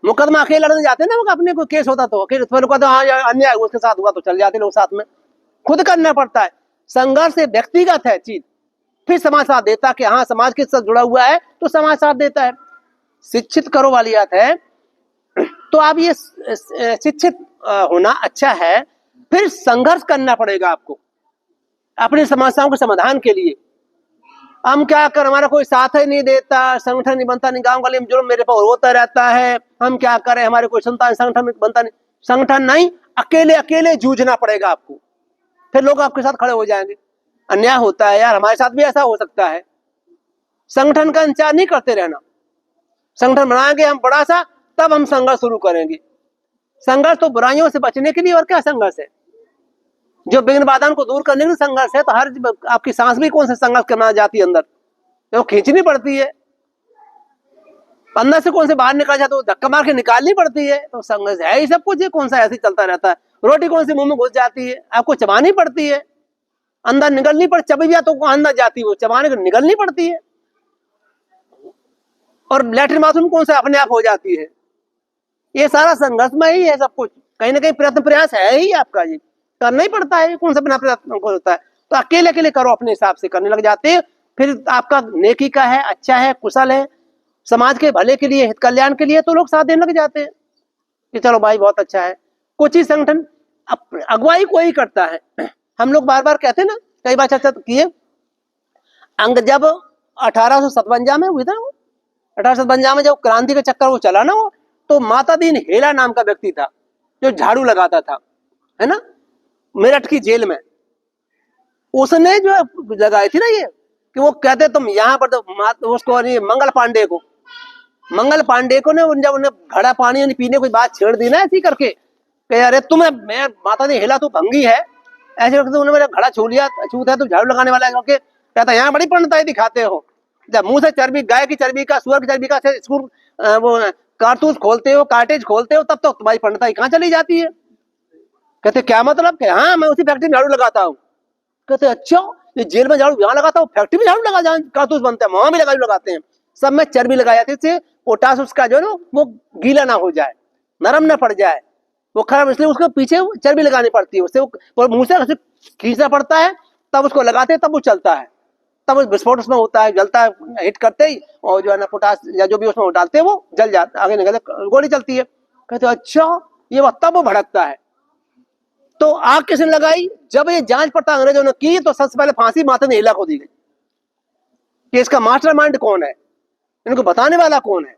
मुकदमा अकेले लड़ने जाते हैं ना, अपने को केस होता तो अकेले, तो हाँ अन्याय उसके साथ हुआ तो चल जाते लोग साथ में। खुद करना पड़ता है संघर्ष, से व्यक्तिगत है चीज, फिर समाज साथ देता कि हाँ समाज के साथ जुड़ा हुआ है तो समाज साथ देता है। शिक्षित करो वाली बात है, तो आप ये शिक्षित होना अच्छा है, फिर संघर्ष करना पड़ेगा आपको अपनी समस्याओं के समाधान के लिए। हम क्या कर, हमारा कोई साथ ही नहीं देता, संगठन नहीं बनता, नहीं गांव वाले में जुर्म मेरे पर होता रहता है, हम क्या करें, हमारे कोई सुनता है, संगठन बनता नहीं। संगठन नहीं, अकेले अकेले जूझना पड़ेगा आपको, फिर लोग आपके साथ खड़े हो जाएंगे। अन्याय होता है यार, हमारे साथ भी ऐसा हो सकता है। संगठन का इंतजार नहीं करते रहना, संगठन बनाएंगे हम बड़ा सा, तब हम संघर्ष शुरू करेंगे। संघर्ष तो बुराइयों से बचने के लिए, और क्या संघर्ष है, जो विघ्न बाधाओं को दूर करने के लिए संघर्ष है। तो हर आपकी सांस भी कौन सा संघर्ष करना जाती है अंदर, तो खींचनी पड़ती है, अंदर से कौन से बाहर निकल जाए तो धक्का मार के निकालनी पड़ती है। तो संघर्ष है ही सब कुछ, ये कौन सा ऐसे चलता रहता है। रोटी कौन सी मुंह में घुस जाती है, आपको चबानी पड़ती है, अंदर निकलनी पड़, चबी भी तो अंदर जाती है, वो चबाने को निकलनी पड़ती है। और लैट्रिन बाथरूम कौन सा अपने आप हो जाती है। ये सारा संघर्ष में ही है सब कुछ, कहीं ना कहीं प्रयत्न प्रयास है ही आपका, ये करना ही पड़ता है, कौन सा बिना प्रयत्न को होता है। तो अकेले अकेले करो, अपने हिसाब से करने लग जाते हैं, फिर आपका नेकी का है, अच्छा है, कुशल है, समाज के भले के लिए, हित कल्याण के लिए, तो लोग साथ देने लग जाते हैं कि चलो भाई बहुत अच्छा है। कुछ ही संगठन अगुवाई कोई करता है। हम लोग बार बार कहते हैं ना, कई बार चर्चा किए, अंग जब 1857 में हुई था, 1857 में जब क्रांति का चक्कर वो चला ना, वो तो माता दीन हेला नाम का व्यक्ति था जो झाड़ू लगाता था, है ना, मेरठ की जेल में। उसने जो लगाई थी ना ये, कि वो कहते तुम यहाँ पर, तो उसको नहीं, मंगल पांडे को ने जब उन्हें घड़ा पानी पीने की बात छेड़ दी ना ऐसी करके, कि अरे तुम्हें, मैं माता ने हिला, तू भंगी है, ऐसे करके उन्होंने मेरा घड़ा छू लिया, छूत है तो झाड़ू लगाने वाला है करके कहता, यहाँ बड़ी पंडिताई दिखाते हो। जब मुंह से चर्बी, गाय की चर्बी का, सुअर की चर्बी का वो कारतूस खोलते हो, कार्टेज खोलते हो, तब तो तुम्हारी पंडिताई कहाँ चली जाती है। कहते क्या मतलब? कि हाँ मैं उसी फैक्ट्री में झाड़ू लगाता हूँ। कहते अच्छा, ये जेल में झाड़ू यहाँ लगाता हूँ, फैक्ट्री में झाड़ू लगा, जहाँ कारतूस बनते हैं वहां भी लगाते हैं। सब में चर्बी लगाई जाती है, पोटास उसका जो है ना वो गीला ना हो जाए, नरम ना पड़ जाए, वो खराब, इसलिए उसके पीछे चर्बी लगानी पड़ती है। उससे वो मुंह से खींचना पड़ता है, तब उसको लगाते हैं, तब वो चलता है, तब विस्फोट उसमें होता है, जलता है हिट करते ही, और जो है ना पोटास या जो भी उसमें डालते हैं वो जल जाता, आगे निकल गोली चलती है। कहते अच्छा, ये बात, तब वो भड़कता है। तो आग किसने लगाई? जब ये जांच पड़ताल अंग्रेजों ने की, तो सबसे पहले फांसी माता ने हिला को दी गई कि इसका मास्टरमाइंड कौन है, इनको बताने वाला कौन है।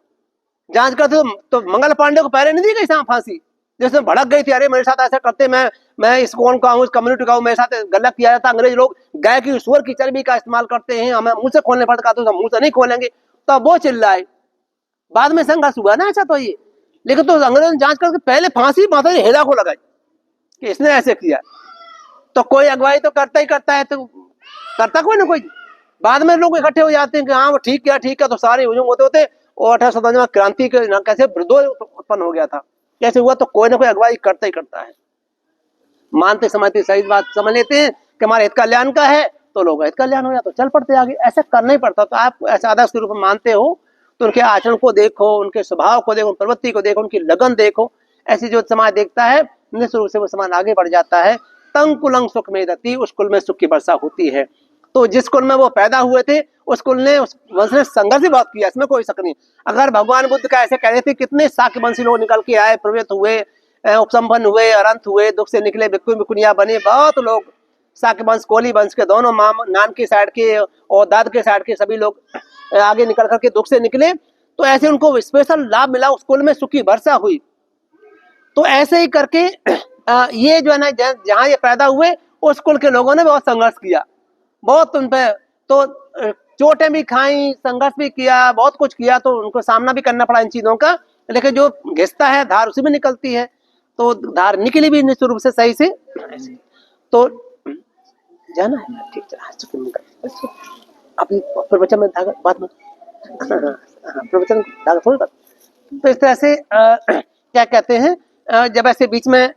जांच करते तो मंगल पांडे को पहले नहीं दी गई फांसी, जिसमें भड़क गई थी, अरे मेरे साथ ऐसा करते, मैं इस कौन का हूँ, इस कम्युनिटी का हूँ, मेरे साथ गलत किया जाता। अंग्रेज लोग गाय की, सुअर की चर्बी का इस्तेमाल करते हैं, हमें मुंह से खोलने पड़ता, तो मुंह से नहीं खोलेंगे, तो वो चिल्लाए। बाद में संघर्ष हुआ ना, अच्छा तो ये, लेकिन तो अंग्रेजों ने जांच करके पहले फांसी माता ने हेला को लगाई कि इसने ऐसे किया। तो कोई अगुवाई तो करता ही करता है, तो करता कोई ना कोई। बाद में लोग इकट्ठे हो जाते हैं कि हाँ वो ठीक किया, ठीक है, तो सारे हुजूम होते होते, और 1857 में क्रांति के कैसे विद्रोह उत्पन्न हो गया था, कैसे हुआ, तो कोई ना कोई अगुवाई करता ही करता है। मानते समझते सही बात समझ लेते हैं कि हमारे हित कल्याण का है, तो लोग हित कल्याण हो या तो चल पड़ते आगे, ऐसा करना ही पड़ता। तो आप ऐसा आदर्श के रूप में मानते हो, तो उनके आचरण को देखो, उनके स्वभाव को देखो, प्रवृत्ति को देखो, उनकी लगन देखो। ऐसी जो समाज देखता है, निश्चित रूप से वो समाज आगे बढ़ जाता है। तंग कुलंग सुख में दती, उस कुल में सुख की वर्षा होती है। तो जिस कुल में वो पैदा हुए थे, उस कुल ने, उस वंश ने संघर्ष ही बहुत किया, इसमें कोई शक नहीं। अगर भगवान बुद्ध का ऐसे कह रहे थे, कितने शाक्य वंशी लोग निकल के आए, प्रवृत्त हुए, उपसंपन्न हुए, अरंत हुए, दुख से निकले, भिक्खु भिक्खुनिया बने, बहुत लोग शाक्य वंश, कोली वंश के दोनों माम, नान के साइड के और दाद के साइड के सभी लोग आगे निकल करके दुख से निकले। तो ऐसे उनको स्पेशल लाभ मिला, उस कुल में सुख की वर्षा हुई। तो ऐसे ही करके ये जो है ना, जहाँ ये पैदा हुए, उस कुल के लोगों ने बहुत संघर्ष किया, बहुत उन पे तो चोटें भी खाई, संघर्ष भी किया, बहुत कुछ किया, तो उनको सामना भी करना पड़ा इन चीजों का। लेकिन जो घिसता है धार उसी में निकलती है, तो धार निकली भी निश्चित रूप से सही से। तो जाना है, ठीक है, अपनी प्रवचन में धागा बात में, प्रवचन धागा थोड़ा। तो इस तरह से क्या कहते हैं, जब ऐसे बीच में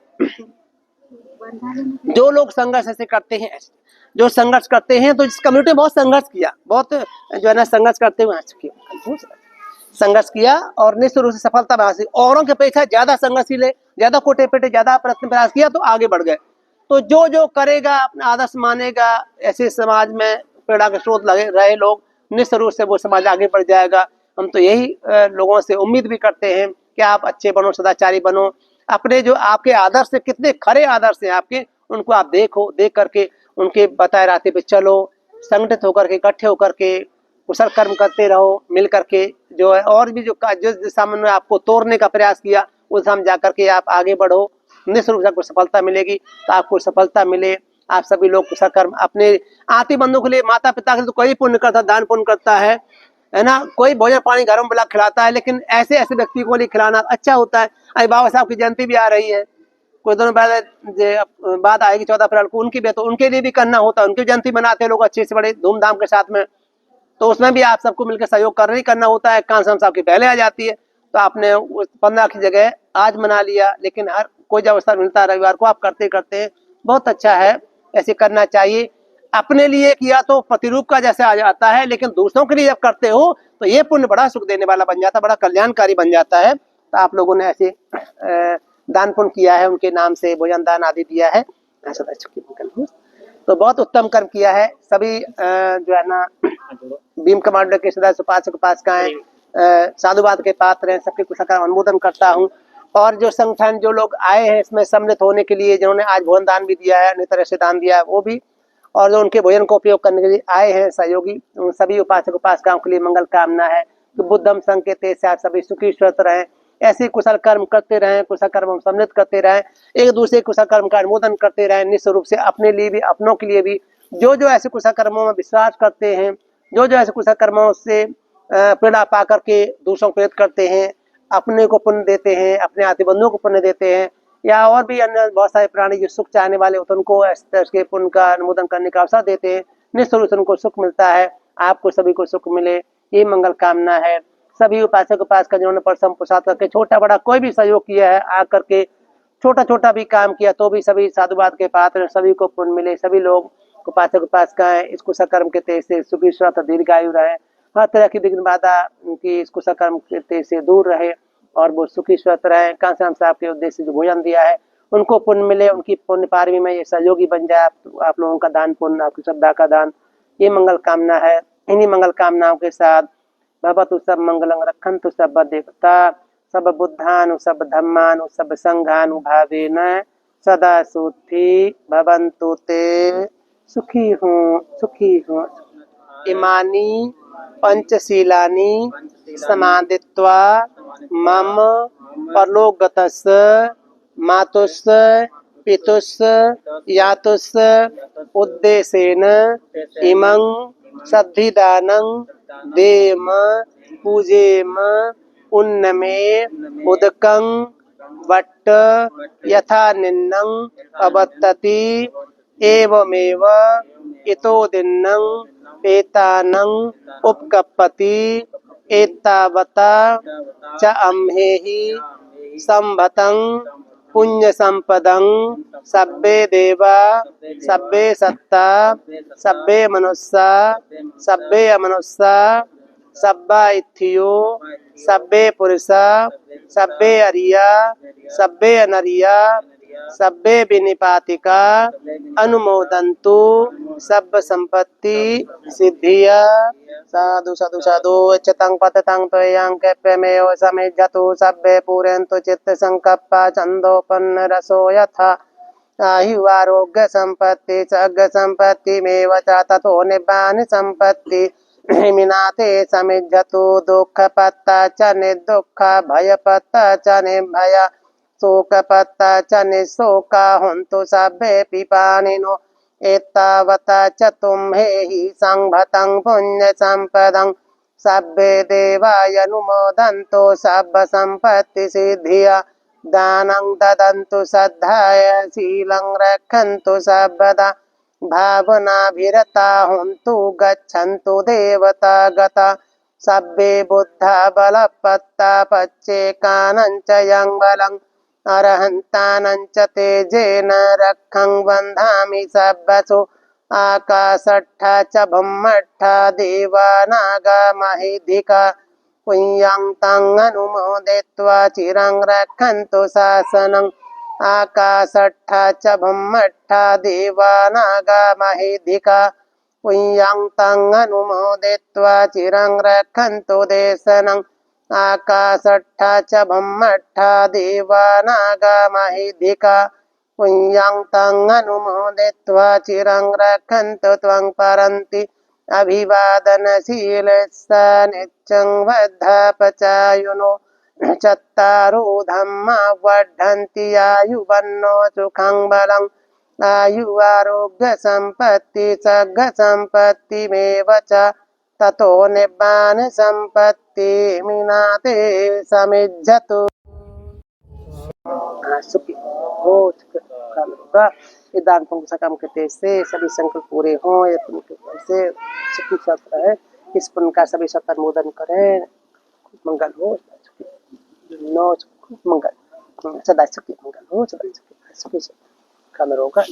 जो लोग संघर्ष ऐसे करते हैं, जो संघर्ष करते हैं, तो इस कम्युनिटी में बहुत संघर्ष किया, बहुत जो है ना संघर्ष करते हुए संघर्ष किया, और निश्चित रूप से सफलता हासिल, औरों के अपेक्षा ज्यादा संघर्षशील, ज्यादा कोटे पेटे, ज्यादा प्रयत्न प्रयास किया, तो आगे बढ़ गए। तो जो जो करेगा, अपना आदर्श मानेगा, ऐसे समाज में प्रेरणा के स्रोत लगे रहे लोग, निश्चित रूप से वो समाज आगे बढ़ जाएगा। हम तो यही लोगों से उम्मीद भी करते हैं कि आप अच्छे बनो, सदाचारी बनो, अपने जो आपके आदर्श से, कितने खरे आदर्श हैं आपके, उनको आप देखो, देख करके उनके बताए रास्ते पे चलो, संगठित होकर के, इकट्ठे होकर के कुशल कर्म करते रहो, मिल करके जो है, और भी जो जिस सामने में आपको तोड़ने का प्रयास किया, उस सामने जाकर के आप आगे बढ़ो, निश्चित रूप से आपको सफलता मिलेगी। तो आपको सफलता मिले, आप सभी लोग कुशल कर्म अपने आती बंधु के लिए, माता पिता के लिए तो कोई पुण्य करता, दान पुण्य करता है ना, कोई भोजन पानी घर में बुला खिलाता है, लेकिन ऐसे ऐसे व्यक्ति को लिए खिलाना अच्छा होता है। अभी बाबा साहब की जयंती भी आ रही है, कुछ दिनों पहले बात आएगी 14 अप्रैल को, उनकी भी, तो उनके लिए भी करना होता है, उनकी जयंती मनाते हैं लोग अच्छे से, बड़े धूमधाम के साथ में। तो उसमें भी आप सबको मिलकर सहयोग करना होता है। कांसम साहब की पहले आ जाती है, तो आपने 15 की जगह आज मना लिया, लेकिन हर कोई जब अवसर मिलता है रविवार को, आप करते करते हैं, बहुत अच्छा है, ऐसे करना चाहिए। अपने लिए किया तो प्रतिरूप का जैसे आ जाता है, लेकिन दूसरों के लिए जब करते हो, तो ये पुण्य बड़ा सुख देने वाला बन जाता है, बड़ा कल्याणकारी बन जाता है। तो आप लोगों ने ऐसे दान पुण्य किया है, उनके नाम से भोजन दान आदि दिया है, तो बहुत उत्तम कर्म किया है। सभी जो है ना भीम कमांडर के सदस्य, उपासक उपासिकाएं, साधुवाद के पात्र हैं, सबके कुशल कर्म अनुमोदन करता हूँ। और जो संगठन, जो लोग आए हैं इसमें सम्मिलित होने के लिए, जिन्होंने आज भोजन दान भी दिया है, अन्य तरह से दान दिया है, वो भी, और जो उनके भोजन को उपयोग करने के लिए आए हैं सहयोगी, उन सभी उपासक उपासिकाओं के लिए मंगल कामना है कि बुद्धम संकेते से आप सभी सुखी स्वस्थ रहें, ऐसे कुशल कर्म करते रहें, कुशल कर्म सम्मिलित करते रहें, एक दूसरे कुशल कर्म का अनुमोदन करते रहें, निश्चित रूप से अपने लिए भी, अपनों के लिए भी जो जो ऐसे कुशल कर्मों में विश्वास करते हैं, जो जो ऐसे कुशल कर्मों से प्रेरणा पा करके दूसरों को प्रेरित करते हैं, अपने को पुण्य देते हैं, अपने आतिबंधुओं को पुण्य देते हैं, या और भी अन्य बहुत सारे प्राणी जो सुख चाहने वाले होते हैं उनको इसके पुण्य का अनुमोदन करने का अवसर देते हैं, निश्चित रूप से उनको सुख मिलता है। आपको सभी को सुख मिले, ये मंगल कामना है। सभी उपासक उपासक जिन्होंने परिश्रम पुरुषार्थ करके छोटा बड़ा कोई भी सहयोग किया है, आकर के छोटा छोटा भी काम किया, तो भी सभी साधुवाद के पात्र, सभी को पुण्य मिले। सभी लोग उपासक उपासिकाएं इस कुशल कर्म के तेज से सुखी स्वस्थ दीर्घायु रहे, हर तरह की विघ्न बाधा उनकी इस कुशल कर्म के तेज से दूर रहे और वो सुखी स्वस्थ रहे। कांसाराम साहब के उद्देश्य जो भोजन दिया है उनको पुण्य मिले, उनकी पुण्य पारवी में ये सहयोगी बन जाए। आप लोगों का दान पुण्य, आपकी श्रद्धा का दान, ये मंगल कामना है। इन्हीं मंगल कामनाओं के साथ भवतु सब मंगलं रक्षन्तु सब देवता सब बुद्धानु सब धम्मानु सब संघानुभावेन सदा सुखी भवन्तु ते। सुखी हूँ। इमानी पंचशीलानि समादित्वा मम परलोकगतस् मातुस् पितुस् यातुस् उद्देशेन इमं सद्धिदानं देम पूजेम उन्नमे उदकं वट्ट यथा निन्नं अवत्तति एवमेव इतो दिन्नं एतानं उपकप्पति एतावता च अम्हेहि संभतं पुण्य संपदं सब्बे देवा सब्बे सत्ता सब्बे मनुष्या सब्बे अमनुष्या सब्बा इत्थियो सब्बे पुरुषा सब्बे अरिया सब्बे अनरिया सब्बे विनिपातिका अनुमोदन्तु सब संपत्ति सिद्धिया। साधु साधु साधु चितं पततं त्वयं कैप्यमेव समिज्जतु सब्बे पूरयन्तु चित्त संकप्पा छन्दोपन्न रसो यथा आयुरारोग्य संपत्ति सर्ग संपत्तिमेव च ततो निब्बान संपत्ति मिनाते समिज्जतु दुःख पत्ता च निर्दुःख भय पत्ता च निर्भय शोक पत्ता च निशोका हन्तु सब्बे पिपानिनो एतावता च तुम्हेहि संभतं पुण्य संपदं सब्बे देवायनुमोदन्तु सब संपत्ति सिद्धिया। दानं ददन्तु श्रद्धाय शीलं रक्षन्तु सर्वदा भावनाभिरता हन्तु गच्छन्तु देवता गता सब्बे बुद्धा बलपत्ता पच्चेकानं च यं बलं अरहन्तानं च तेजेन रक्षं बन्धामि सब्बसु आकाशट्ठा च ब्रह्मट्ठा देवानागा महेधिका पुण्यं तं अनुमोदित्वा चिरं रक्षन्तु शासनम् आकाशट्ठा च ब्रह्मट्ठा देवानागा महेधिका पुण्यं तं अनुमोदित्वा चिरं रक्षन्तु देशनम् आकाशट्ठा च ब्रह्मट्ठा देवानागा महेधिका पुण्यं तं अनुमोदित्वा चिरं रक्षन्तु त्वं परन्ति अभिवादनशीलस्स नित्यं वर्धपचायुनो चत्तारो धम्मा वर्धन्ति आयुवन्नो सुखं बलं आयु आरोग्य संपत्ति सर्ग संपत्तिमेव च ततो निब्बान संपत्ति मिनाते समिज्जतु। सुखी हो ये दान पुण्य काम करते से सभी संकल्प पूरे हों, ये पुण्य से सुखी स्वस्थ रहे, इस पुण्य का सभी सब अनुमोदन करें। मंगल हो, नो मंगल, सदा सुखी मंगल हो, सदा सुखी सुखी काम होगा।